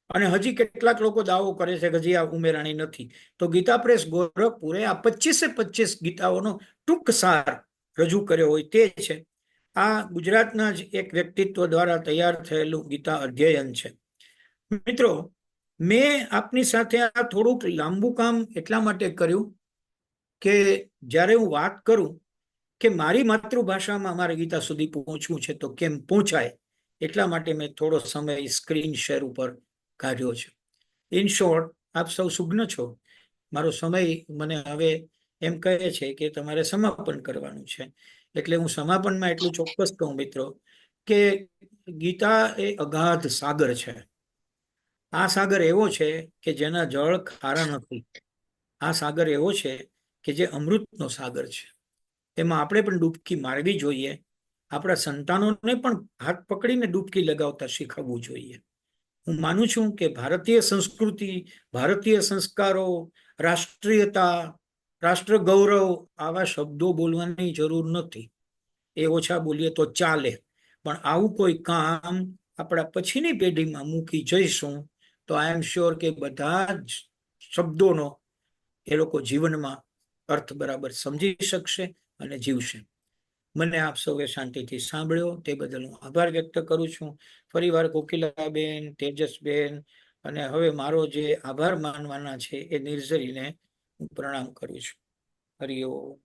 અને હજી કેટલાક લોકો દાવો કરે છે કે હજી આ ઉમેરાણી નથી. તો ગીતા પ્રેસ ગોરખપુરે આ 25 ગીતાઓનો ટૂંક સાર રજૂ કર્યો હોય તે છે. આ ગુજરાતના જ એક વ્યક્તિત્વ દ્વારા તૈયાર થયેલું ગીતા અધ્યયન છે. મિત્રો, મેં આપની સાથે આ થોડુંક લાંબુ કામ એટલા માટે કર્યું કે જ્યારે હું વાત કરું કે મારી માતૃભાષામાં મારે ગીતા સુધી પહોંચવું છે તો કેમ પહોંચાય, એટલા માટે મેં થોડો સમય સ્ક્રીન શેર ઉપર કાઢ્યો છે. ઇન શોર્ટ, આપ સૌ સુજ્ઞ છો, મારો સમય મને હવે એમ કહે છે કે તમારે સમાપન કરવાનું છે. એટલે હું સમાપનમાં એટલું ચોક્કસ કહું મિત્રો કે ગીતા એ અગાધ સાગર છે. આ સાગર એવો છે કે જેના જળ ખારા નથી. આ સાગર એવો છે કે જે અમૃતનો સાગર છે. એમાં આપણે પણ ડૂબકી મારવી જોઈએ. આપણા સંતાનોને પણ હાથ પકડીને ડૂબકી લગાવતા શીખવવું જોઈએ. હું માનું છું કે ભારતીય સંસ્કૃતિ, ભારતીય સંસ્કારો, રાષ્ટ્રીયતા, રાષ્ટ્ર ગૌરવ આવા શબ્દો બોલવાની જરૂર નથી. એ ઓછા બોલીએ તો ચાલે, પણ આવું કોઈ કામ આપણા પછીની પેઢીમાં મૂકી જઈશું તો આઈ એમ શ્યોર કે બધા જ શબ્દોનો એ લોકો જીવનમાં અર્થ બરાબર સમજી શકશે અને જીવશે. મને આપ સૌએ શાંતિથી સાંભળ્યો તે બદલ હું આભાર વ્યક્ત કરું છું. ફરીવાર કોકિલાબેન, તેજસબેન અને હવે મારો જે આભાર માનવાના છે એ નિર્ઝરીને હું પ્રણામ કરું છું. હરિઓમ.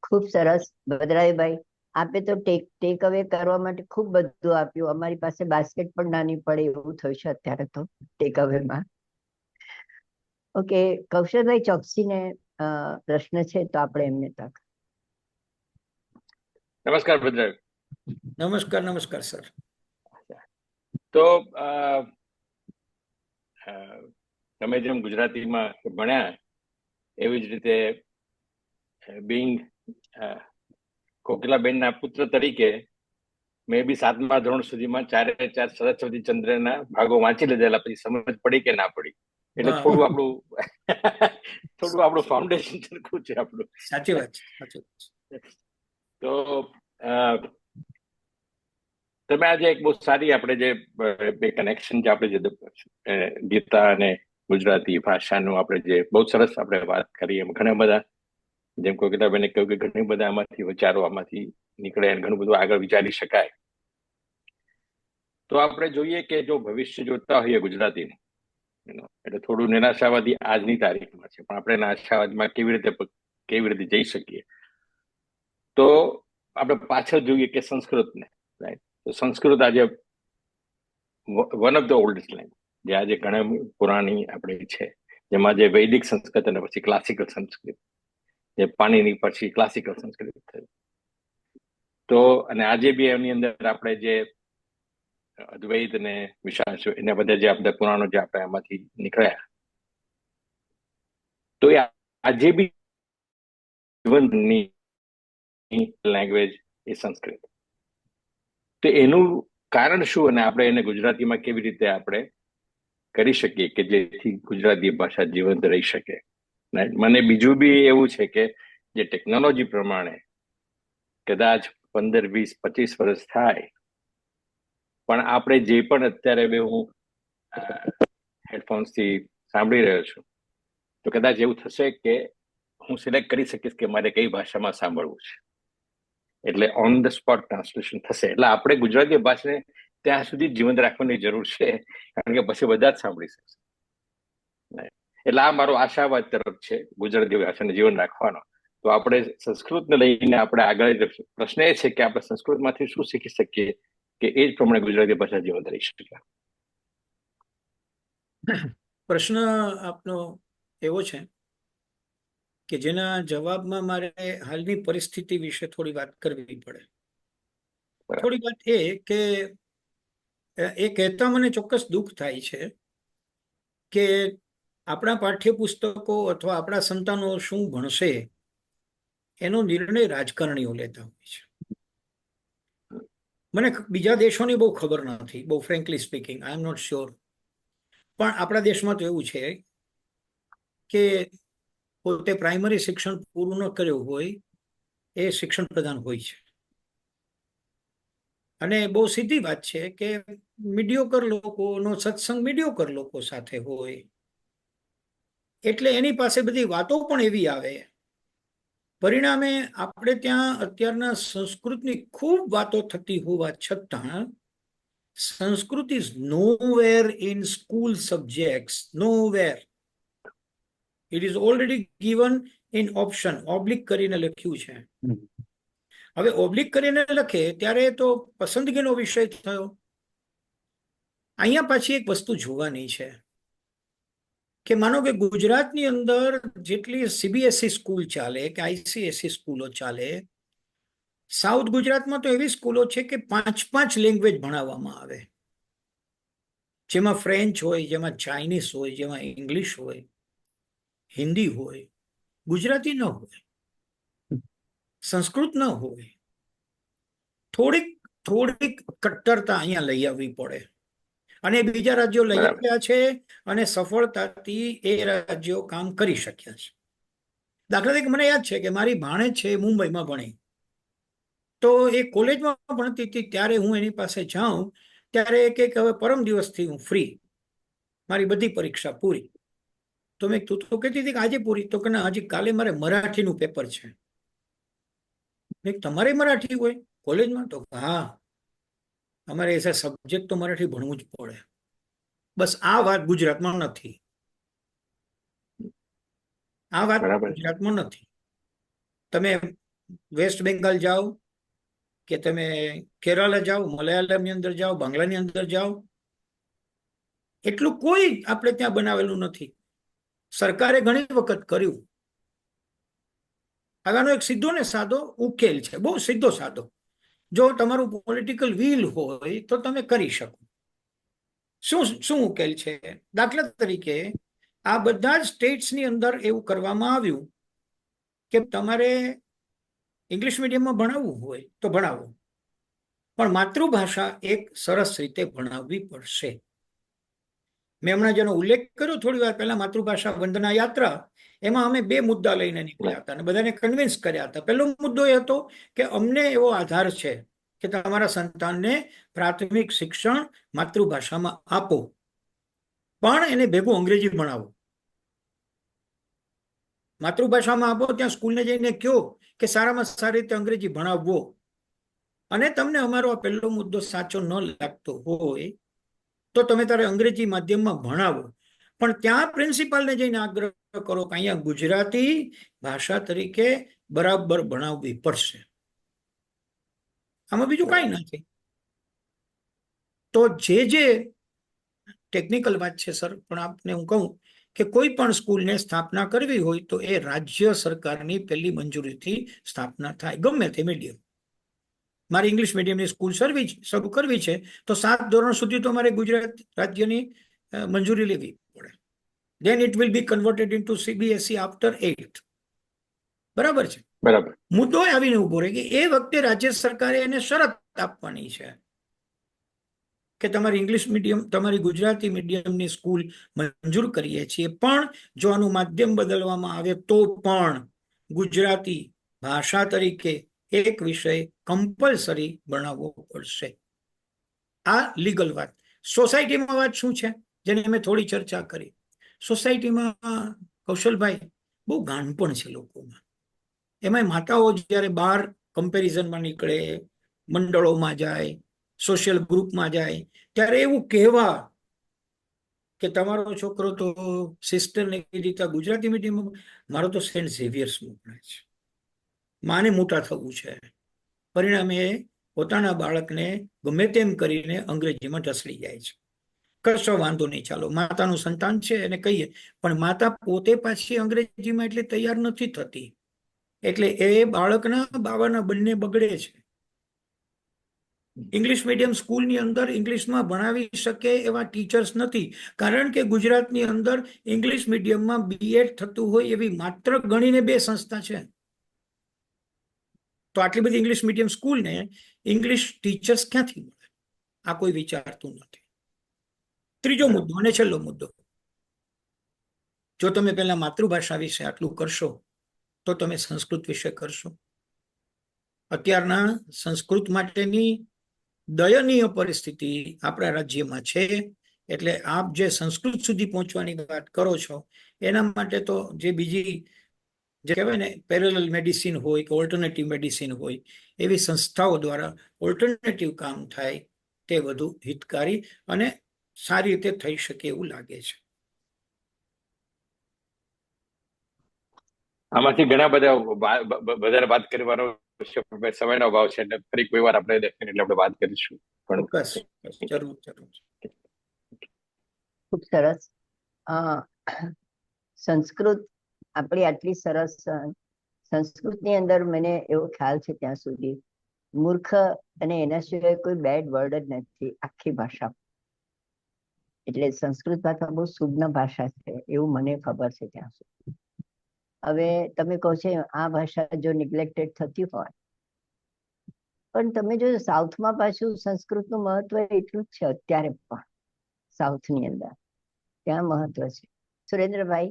ખૂબ સરસ ભદ્રાઈભાઈ, આપે તો ટેક અવે કરવા માટે ખૂબ બધું આપ્યું. અમારી પાસે બાસ્કેટ પણ નાની પડે એવું થયું છે અત્યારે તો ટેક અવેમાં. ઓકે, કૌશલભાઈ ચોકસીને પ્રશ્ન છે તો આપણે એમને તક. નમસ્કાર ભદ્રાઈ. નમસ્કાર. નમસ્કાર સર. તો તમે જેમ ગુજરાતીમાં ભણ્યા એવી જ રીતે બિંગ કોકિલાબેનના પુત્ર તરીકે મેં બી 7મા ધોરણ સુધીમાં 4 સરસ્વતી ચંદ્રના ભાગો વાંચી લીધેલા, પછી સમજ પડી કે ના પડી. એટલે થોડું આપણું ફાઉન્ડેશન સરખું છે આપણું. સાચી વાત છે. તો તમે આજે એક બહુ સારી આપણે જે બે કનેક્શન જે આપણે જે ગીતા અને ગુજરાતી ભાષાનું આપણે જે બહુ સરસ આપણે વાત કરી. એમ ઘણા બધા, જેમ કોકિલાબેને કહ્યું કે ઘણી બધા આમાંથી વિચારો આમાંથી નીકળે અને ઘણું બધું આગળ વિચારી શકાય. તો આપણે જોઈએ કે જો ભવિષ્ય જોતા હોઈએ ગુજરાતીનું, એટલે થોડું નિરાશાવાદી આજની તારીખમાં છે, પણ આપણે નિરાશાવાદમાં કેવી રીતે જઈ શકીએ. તો આપણે પાછળ જોઈએ કે સંસ્કૃતને, રાઈટ. તો સંસ્કૃત આજે one of the oldest language, જે આજે ઘણા પુરાણી આપણી છે, જેમાં જે વૈદિક સંસ્કૃત અને પછી ક્લાસિકલ સંસ્કૃત, જે પાણીની પછી ક્લાસિકલ સંસ્કૃત થયું. તો અને આજે બી એની અંદર આપણે જે અદ્વૈત અને વિશાલ એના બધા જે આપણે પુરાણો જે આપણે એમાંથી નીકળ્યા, તો એ આજે બી જીવનની લેંગ્વેજ એ સંસ્કૃત. તો એનું કારણ શું અને આપણે એને ગુજરાતીમાં કેવી રીતે આપણે કરી શકીએ કે જેથી ગુજરાતી ભાષા જીવંત રહી શકે. મને બીજું બી એવું છે કે જે ટેકનોલોજી પ્રમાણે કદાચ 15, 20, 25 વર્ષ થાય, પણ આપણે જે પણ અત્યારે હું હેડફોન્સથી સાંભળી રહ્યો છું, તો કદાચ એવું થશે કે હું સિલેક્ટ કરી શકીશ કે મારે કઈ ભાષામાં સાંભળવું છે. એટલે ઓન ધ સ્પોટ ટ્રાન્સલેશન થશે. એટલે આપણે ગુજરાતી ભાષાને ત્યાં સુધી જીવંત રાખવાની જરૂર છે, કારણ કે પછી બધા જ સાંભળી શકશે. એટલે આ મારો આશાવાદ તરફ છે ગુજરાતી ભાષાને જીવન રાખવાનો. તો આપણે સંસ્કૃતને લઈને આપણે આગળ પ્રશ્ન એ છે કે આપણે સંસ્કૃતમાંથી શું શીખી શકીએ કે એ જ પ્રમાણે ગુજરાતી ભાષા જીવંત રહી શકે. પ્રશ્ન આપનો એવો છે કે જેના જવાબમાં મારે હાલની પરિસ્થિતિ વિશે થોડી વાત કરવી પડે. થોડી વાત એ કે એ કહેતા મને ચોક્કસ દુઃખ થાય છે કે આપણા પાઠ્યપુસ્તકો અથવા આપણા સંતાનો શું ભણશે એનો નિર્ણય રાજકારણીઓ લેતા હોય છે. મને બીજા દેશોની બહુ ખબર નથી, બહુ frankly speaking, I am not sure. પણ આપણા દેશમાં તો એવું છે કે પોતે પ્રાઇમરી શિક્ષણ પૂરું ન કર્યું હોય એ શિક્ષણ પ્રધાન હોય છે. અને બહુ સીધી વાત છે કે મીડિયોકર લોકોનો સત્સંગ મીડિયોકર લોકો સાથે હોય, એટલે એની પાસે બધી વાતો પણ એવી આવે. પરિણામે આપણે ત્યાં અત્યારના સંસ્કૃતની ખૂબ વાતો થતી હોવા છતાં Sanskrit is nowhere in school subjects, nowhere. It is already given in option, oblique કરીને લખ્યું છે. હવે ઓબ્લિક કરીને લખે ત્યારે તો પસંદગીનો વિષય થયો. અહીંયા પાછી એક વસ્તુ જોવાની છે કે માનો કે ગુજરાતની અંદર જેટલી સીબીએસઈ સ્કૂલ ચાલે કે આઈસીએસઈ સ્કૂલો ચાલે, સાઉથ ગુજરાતમાં તો એવી સ્કૂલો છે કે 5 લેંગ્વેજ ભણાવવામાં આવે, જેમાં ફ્રેન્ચ હોય, જેમાં ચાઇનીઝ હોય, જેમાં ઇંગ્લિશ હોય, હિન્દી હોય, ગુજરાતી ન હોય, સંસ્કૃત ન હોય. થોડીક કટ્ટરતા અહીંયા લઈ આવવી પડે, અને બીજા રાજ્યો લઈ બરાબર. આવ્યા છે અને સફળતાથી એ રાજ્યો કામ કરી શક્યા છે. દાખલા તરીકે મને યાદ છે કે મારી ભાણેજ છે એ મુંબઈમાં ભણી, તો એ કોલેજમાં ભણતી હતી ત્યારે હું એની પાસે જાઉં ત્યારે એ કહે કે હવે પરમ દિવસથી હું ફ્રી, મારી બધી પરીક્ષા પૂરી. તો મેં તું તો કહેતી હતી કે આજે પૂરી, તો કે ના, હજી કાલે મારે મરાઠીનું પેપર છે. મેં કીધું, તમારે મરાઠી હોય કોલેજમાં? તો હા, અમારે એઝ અ સબ્જેક્ટ તો મરાઠી ભણવું જ પડે. બસ આ વાત ગુજરાતમાં નથી. આ વાત બરાબર છે. ગુજરાતમાં નથી. તમે વેસ્ટ બેંગાલ જાઓ કે તમે કેરાલા જાઓ, મલયાલમની અંદર જાઓ, બાંગ્લાની અંદર જાઓ, એટલું કોઈ આપણે ત્યાં બનાવેલું નથી. સરકારે ઘણી વખત કર્યું. આનો એક સીધો ને સાદો ઉકેલ છે, બહુ સીધો સાદો. જો તમારું પોલિટિકલ વિલ હોય તો તમે કરી શકો. શું ઉકેલ છે? દાખલા તરીકે આ બધા જ સ્ટેટ્સની અંદર એવું કરવામાં આવ્યું કે તમારે ઇંગ્લિશ મીડિયમમાં ભણાવવું હોય તો ભણાવો, પણ માતૃભાષા એક સરસ રીતે ભણાવવી પડશે. મેં હમણાં જેનો ઉલ્લેખ કર્યો થોડી વાર પહેલા, માતૃભાષા વંદના યાત્રા, એમાં અમે 2 મુદ્દા લઈને નીકળ્યા હતા અને બધાને કન્વિન્સ કર્યા હતા. પહેલો મુદ્દો એ હતો કે અમને એવો આધાર છે કે તમારા સંતાનને પ્રાથમિક શિક્ષણ માતૃભાષામાં આપો, પણ એને ભેગું અંગ્રેજી ભણાવો. માતૃભાષામાં આપો, ત્યાં સ્કૂલને જઈને કહો કે સારામાં સારી રીતે અંગ્રેજી ભણાવવો. અને તમને અમારો આ પહેલો મુદ્દો સાચો ન લાગતો હોય તો તમે તારે અંગ્રેજી માધ્યમમાં ભણાવો, પણ ત્યાં પ્રિન્સિપાલને જઈને આગ્રહ કરો કે અહીંયા ગુજરાતી ભાષા તરીકે બરાબર ભણાવવી પડશે. આમાં બીજું કાંઈ નથી. તો જે ટેકનિકલ વાત છે સર, પણ આપને હું કહું કે કોઈ પણ સ્કૂલને સ્થાપના કરવી હોય તો એ રાજ્ય સરકારની પહેલી મંજૂરીથી સ્થાપના થાય, ગમે તે મીડિયમ. મારે ઇંગ્લિશ મીડિયમની સ્કૂલ શરૂ કરવી છે તો 7 ધોરણ સુધી તો મારે ગુજરાત રાજ્યની મંજૂરી લેવી પડે. then it will be converted into CBSE after 8. બરાબર છે. બરાબર. મુદ્દો આવીને ઉભો રહે કે એ વખતે રાજ્ય સરકારે એને શરત આપવાની છે કે તમારી ઇંગ્લિશ મીડિયમ, તમારી ગુજરાતી મીડિયમની સ્કૂલ મંજૂર કરીએ છીએ, પણ જો આનું માધ્યમ બદલવામાં આવે તો પણ ગુજરાતી ભાષા તરીકે એક વિષય કમ્પલસરી ભણાવવો પડશે. આ લીગલ વાત. સોસાયટીમાં વાત શું છે, જેને અમે થોડી ચર્ચા કરી. સોસાયટીમાં કૌશલભાઈ બહુ ગાનપણ છે લોકોમાં. એમાં માતાઓ જ્યારે બહાર કમ્પેરિઝનમાં નીકળે, મંડળોમાં જાય, સોશિયલ ગ્રુપમાં જાય, ત્યારે એવું કહેવા કે તમારો છોકરો તો સિસ્ટરને કીધી તો ગુજરાતી મીડિયમમાં, મારો તો સેન્ટ ઝેવિયર્સ મોકલે છે, માને મોટા થવું છે, પરિણામે પોતાના બાળકને ગમે તેમ કરીને અંગ્રેજીમાં ઢસડી જાય છે. કશો વાંધો નહીં, ચાલો માતાનું સંતાન છે એને કહીએ, પણ માતા પોતે પાછી અંગ્રેજીમાં એટલે તૈયાર નથી થતી, એટલે એ બાળકના બાવાના બંને બગડે છે. ઇંગ્લિશ મીડિયમ સ્કૂલની અંદર ઇંગ્લિશમાં ભણાવી શકે એવા ટીચર્સ નથી, કારણ કે ગુજરાતની અંદર ઇંગ્લિશ મીડિયમમાં BEd થતું હોય એવી માત્ર ગણીને 2 સંસ્થા છે. તો આટલી બધી ઇંગ્લિશ મીડિયમ સ્કૂલને ઇંગ્લિશ ટીચર્સ ક્યાંથી મળે? આ કોઈ વિચારતું નથી. ત્રીજો મુદ્દો અને છેલ્લો મુદ્દો, જો તમે પહેલા માતૃભાષા વિશે આટલું કરશો તો તમે સંસ્કૃત વિશે કરશો. અત્યારના સંસ્કૃત માટેની દયનીય પરિસ્થિતિ આપણા રાજ્યમાં છે. એટલે આપ જે સંસ્કૃત સુધી પહોંચવાની વાત કરો છો એના માટે તો જે બીજી જે કહેવાય ને પેરેલલ મેડિસિન હોય કે ઓલ્ટરનેટિવ મેડિસિન હોય, એવી સંસ્થાઓ દ્વારા ઓલ્ટરનેટિવ કામ થાય તે વધુ હિતકારી અને સારી રીતે થઈ શકે એવું લાગે છે. આમાંથી ઘણા બધા વધારે વાત કરવાનો સમયનો અભાવ છે, એટલે ફરી કોઈ વાર આપણે ડેફિનેટલી આપણે વાત કરીશું. પણ ચોક્કસ, જરૂર. ખૂબ સરસ. સંસ્કૃત આપણી આટલી સરસ સંસ્કૃતની અંદર મને એવો ખ્યાલ છે ત્યાં સુધી મૂર્ખ અને એના સિવાય કોઈ બેડ વર્ડ જ નથી આખી ભાષા. એટલે સંસ્કૃત ભાષા બહુ સુગ્ન ભાષા છે એવું મને ખબર છે ત્યાં સુધી. હવે તમે કહો છો આ ભાષા જો નિગ્લેક્ટેડ થતી હોય, પણ તમે જો સાઉથમાં પાછું સંસ્કૃતનું મહત્વ એટલું જ છે અત્યારે પણ. સાઉથની અંદર ત્યાં મહત્વ છે. સુરેન્દ્રભાઈ,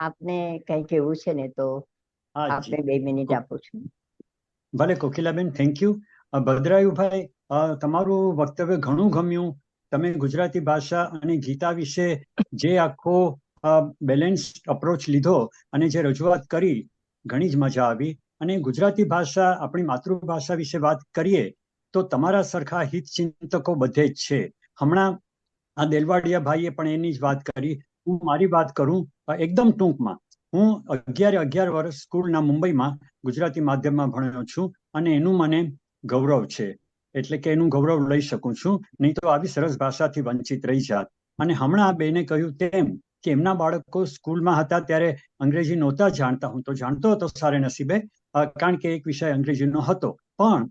આપને કઈ કેવું છે ને તો આપને 2 મિનિટ આપું છું. ભલે કોકિલાબેન, થેન્ક યુ. ભદ્રાયુભાઈ, તમારું વક્તવ્ય ઘણું ગમ્યું. તમે ગુજરાતી ભાષા અને ગીતા વિશે જે આખો બેલેન્સ અપ્રોચ લીધો અને જે રજૂઆત કરી, ઘણી જ મજા આવી. અને ગુજરાતી ભાષા, આપણી માતૃભાષા વિશે વાત કરીએ તો તમારા સરખા હિતચિંતકો બધે જ છે. હમણાં આ દેલવાડિયા ભાઈએ પણ એની જ વાત કરી. હું મારી વાત કરું એકદમ ટૂંકમાં. હું 11 વર્ષ સ્કૂલના મુંબઈમાં ગુજરાતી માધ્યમમાં ભણ્યો છું અને એનું મને ગૌરવ છે. એટલે કે એનું ગૌરવ લઈ શકું છું, નહીં તો આવી સરસ ભાષાથી વંચિત રહી જાત. અને હમણાં આ બેને કહ્યું તેમ કે એમના બાળકો સ્કૂલમાં હતા ત્યારે અંગ્રેજી નહોતા જાણતા. હું તો જાણતો હતો સારે નસીબે, કારણ કે એક વિષય અંગ્રેજીનો હતો. પણ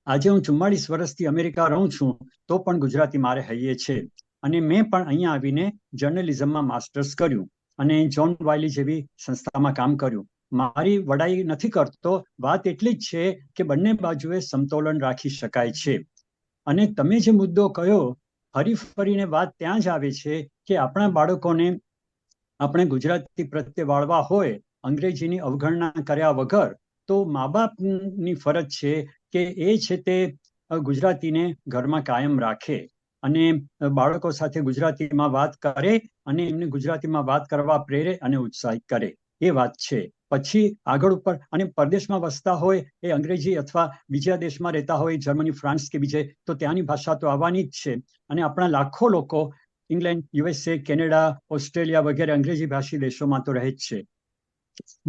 આજે હું 44 વર્ષથી અમેરિકા રહું છું તો પણ ગુજરાતી મારે હૈયે છે. અને મેં પણ અહીંયા આવીને જર્નલિઝમમાં માસ્ટર્સ કર્યું અને જ્હોન વાયલી જેવી સંસ્થામાં કામ કર્યું. મારી વડાઈ નથી કરતો, વાત એટલી જ છે કે બંને બાજુએ સમતોલન રાખી શકાય છે. અને તમે જે મુદ્દો કહ્યો, ફરી ફરીને વાત ત્યાં જ આવે છે કે આપણા બાળકોને આપણે ગુજરાતી પ્રત્યે વાળવા હોય, અંગ્રેજીની અવગણના કર્યા વગર, તો મા બાપની ફરજ છે કે એ છે તે ગુજરાતીને ઘરમાં કાયમ રાખે અને બાળકો સાથે ગુજરાતીમાં વાત કરે અને એમને ગુજરાતીમાં વાત કરવા પ્રેરે અને ઉત્સાહિત કરે. એ વાત છે. પછી આગળ ઉપર અને પરદેશમાં વસતા હોય એ અંગ્રેજી અથવા બીજા દેશમાં રહેતા હોય, જર્મની, ફ્રાન્સ કે બીજે, તો ત્યાંની ભાષા તો આવવાની જ છે. અને આપણા લાખો લોકો ઇંગ્લેન્ડ, USA, કેનેડા, ઓસ્ટ્રેલિયા વગેરે અંગ્રેજી ભાષી દેશોમાં તો રહે જ છે.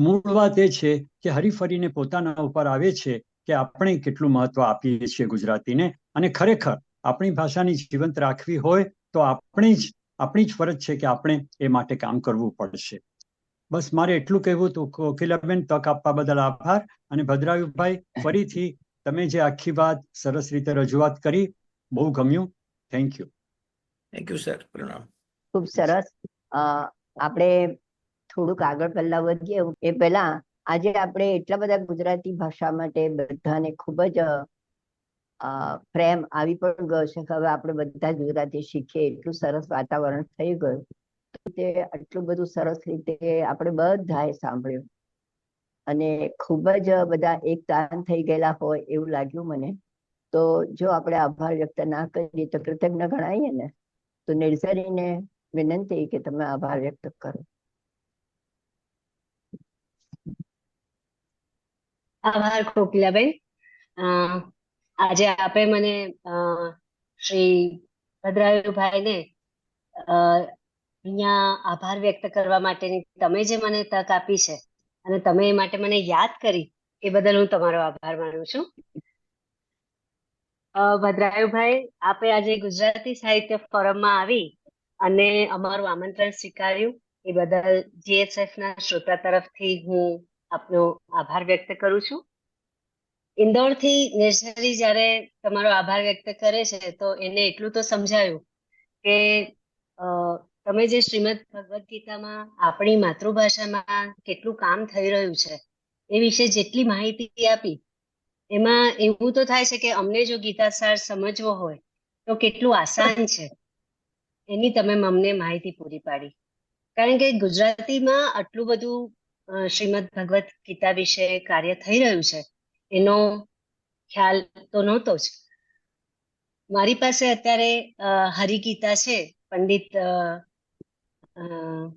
મૂળ વાત એ છે કે હરીફરીને પોતાના ઉપર આવે છે કે આપણે કેટલું મહત્વ આપીએ છીએ ગુજરાતીને. અને ખરેખર આપણી ભાષાની જીવંત રાખવી હોય તો આપણી જ ફરજ છે કે આપણે એ માટે કામ કરવું પડશે. બસ મારે એટલું કહેવું હતું. કોકિલાબેન, તક આપવા બદલ આભાર. અને ભદ્રાયુભાઈ, ફરીથી તમે જે આખી વાત સરસ રીતે રજૂઆત કરી, બહુ ગમ્યું. Thank you. Thank you sir. પ્રણામ. ખૂબ સરસ. આપણે થોડુંક આગળ પહેલા વધીએ એ પહેલા આજે આપણે એટલા બધા ગુજરાતી ભાષા માટે બધાને ખૂબ જ પ્રેમ આવી પણ ગયો છે કે હવે આપણે બધા ગુજરાતી શીખીએ એટલું સરસ વાતાવરણ થઈ ગયું. તે આટલું બધું સરસ રીતે આપણે બધાએ સાંભળ્યું અને ખૂબ જ બધા એક તાન થઈ ગયેલા હોય એવું લાગ્યું મને. તો જો આપણે આભાર વ્યક્ત ના કરીએ તો કૃતજ્ઞ ગણાઈએ ને. તો નિર્ઝરીને વિનંતી કે તમે આભાર વ્યક્ત કરો. આભાર કોકિલાબેન. આજે આપે મને શ્રી ભદ્રાયુભાઈને અહીંયા આભાર વ્યક્ત કરવા માટેની તમે જે મને તક આપી છે અને તમે એ માટે મને યાદ કરી, એ બદલ હું તમારો આભાર માનું છું. ભદ્રાયુભાઈ, આપે આજે ગુજરાતી સાહિત્ય ફોરમમાં આવી અને અમારું આમંત્રણ સ્વીકાર્યું, એ બદલ GSF ના શ્રોતા તરફથી હું આપનો આભાર વ્યક્ત કરું છું. ઇન્દોરથી નિર્ઝરી જ્યારે તમારો આભાર વ્યક્ત કરે છે તો એને એટલું તો સમજાયું કે તમે જે શ્રીમદ ભગવદ્ ગીતામાં આપણી માતૃભાષામાં કેટલું કામ થઈ રહ્યું છે એ વિશે જેટલી માહિતી આપી, એમાં એવું તો થાય છે કે અમને જો ગીતાસાર સમજવો હોય તો કેટલું આસાન છે એની તમે અમને માહિતી પૂરી પાડી. કારણ કે ગુજરાતીમાં આટલું બધું શ્રીમદ ભગવદ્ ગીતા વિશે કાર્ય થઈ રહ્યું છે એનો ખ્યાલ તો નહોતો જ. મારી પાસે અત્યારે હરિગીતા છે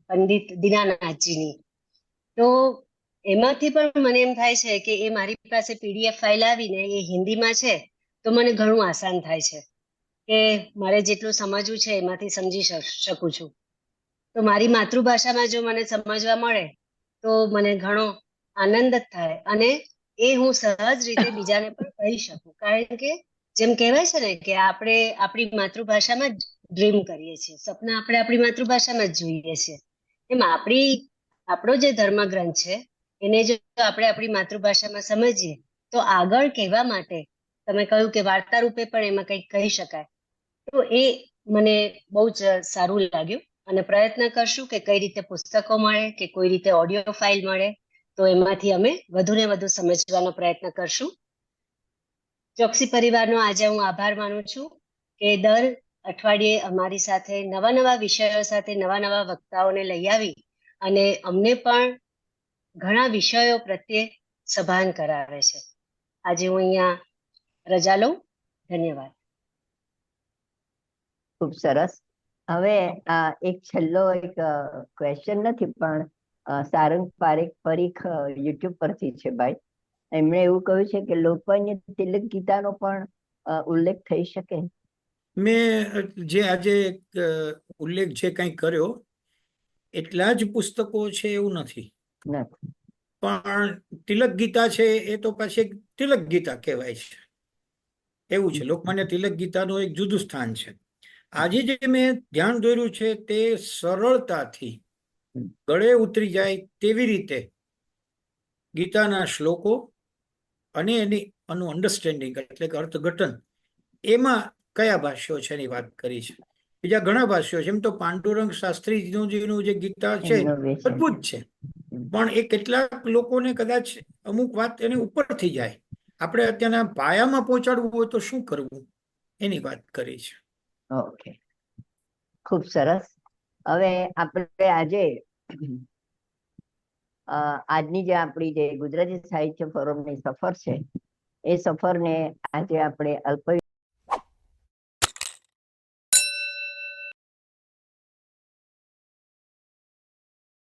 પંડિત દીનાનાથજીની, તો એમાંથી પણ મને એમ થાય છે કે એ મારી પાસે PDF ફાઇલ આવીને એ હિન્દીમાં છે તો મને ઘણું આસાન થાય છે કે મારે જેટલું સમજવું છે એમાંથી સમજી શકું છું. તો મારી માતૃભાષામાં જો મને સમજવા મળે તો મને ઘણો આનંદ જ થાય અને એ હું સહજ રીતે બીજાને પણ કહી શકું. કારણ કે જેમ કહેવાય છે ને કે આપણે આપણી માતૃભાષામાં જ ડ્રીમ કરીએ છીએ, સપના આપણે આપણી માતૃભાષામાં જ જોઈએ છીએ. એમ આપણો જે ધર્મગ્રંથ છે એને જો આપણે આપણી માતૃભાષામાં સમજીએ તો આગળ કહેવા માટે તમે કહ્યું કે વાર્તા રૂપે પણ એમાં કંઈક કહી શકાય, તો એ મને બહુ જ સારું લાગ્યું. અને પ્રયત્ન કરશું કે કઈ રીતે પુસ્તકો મળે કે કોઈ રીતે ઓડિયો ફાઇલ મળે, તો એમાંથી અમે વધુ ને વધુ સમજવાનો પ્રયત્ન કરશું. ચોકસી પરિવારનો આજે હું આભાર માનું છું કે દર અઠવાડિયે અમારી સાથે નવા વિષયો સાથે નવા વક્તાઓને લઈ આવી અને અમને પણ ઘણા વિષયો પ્રત્યે સભાન કરાવે છે. આજે હું અહીંયા રજા લઉં. ધન્યવાદ. ખૂબ સરસ. હવે એક છેલ્લો એક ક્વેશ્ચન નથી પણ સારંગ પરીખ યુટ્યુબ પરથી છે ભાઈ. એમણે એવું કહ્યું છે કે લોકમાન્ય તિલક ગીતાનો પણ ઉલ્લેખ થઈ શકે. મેં જે આજે ઉલ્લેખ જે કંઈ કર્યો એટલા જ પુસ્તકો છે એવું નથી, પણ તિલક ગીતા છે એ તો પાછી એક તિલક ગીતા કહેવાય છે એવું છે. લોકમાન્ય તિલક ગીતાનું એક જુદું સ્થાન છે. આજે જે મેં ધ્યાન દોર્યું છે તે સરળતાથી ગળે ઉતરી જાય તેવી રીતે ગીતાના શ્લોકો અને આનું અન્ડરસ્ટેન્ડિંગ એટલે કે અર્થઘટન એમાં કયા ભાષ્યો છે એની વાત કરી છે. બીજા ઘણા ભાષ્યો છે. એમ તો પાંડુરંગ શાસ્ત્રીજીનું જે ગીતા છે અદભુત છે, પણ એ કેટલાક લોકોને કદાચ અમુક વાત એની ઉપરથી જાય. આપણે અત્યારના પાયામાં પહોંચાડવું હોય તો શું કરવું એની વાત કરી છે. ઓકે, ખૂબ સરસ. હવે આપણે આજે આજની જે આપણી જે ગુજરાતી સાહિત્ય ફોરમની સફર છે એ સફરને આજે આપણે અલ્પ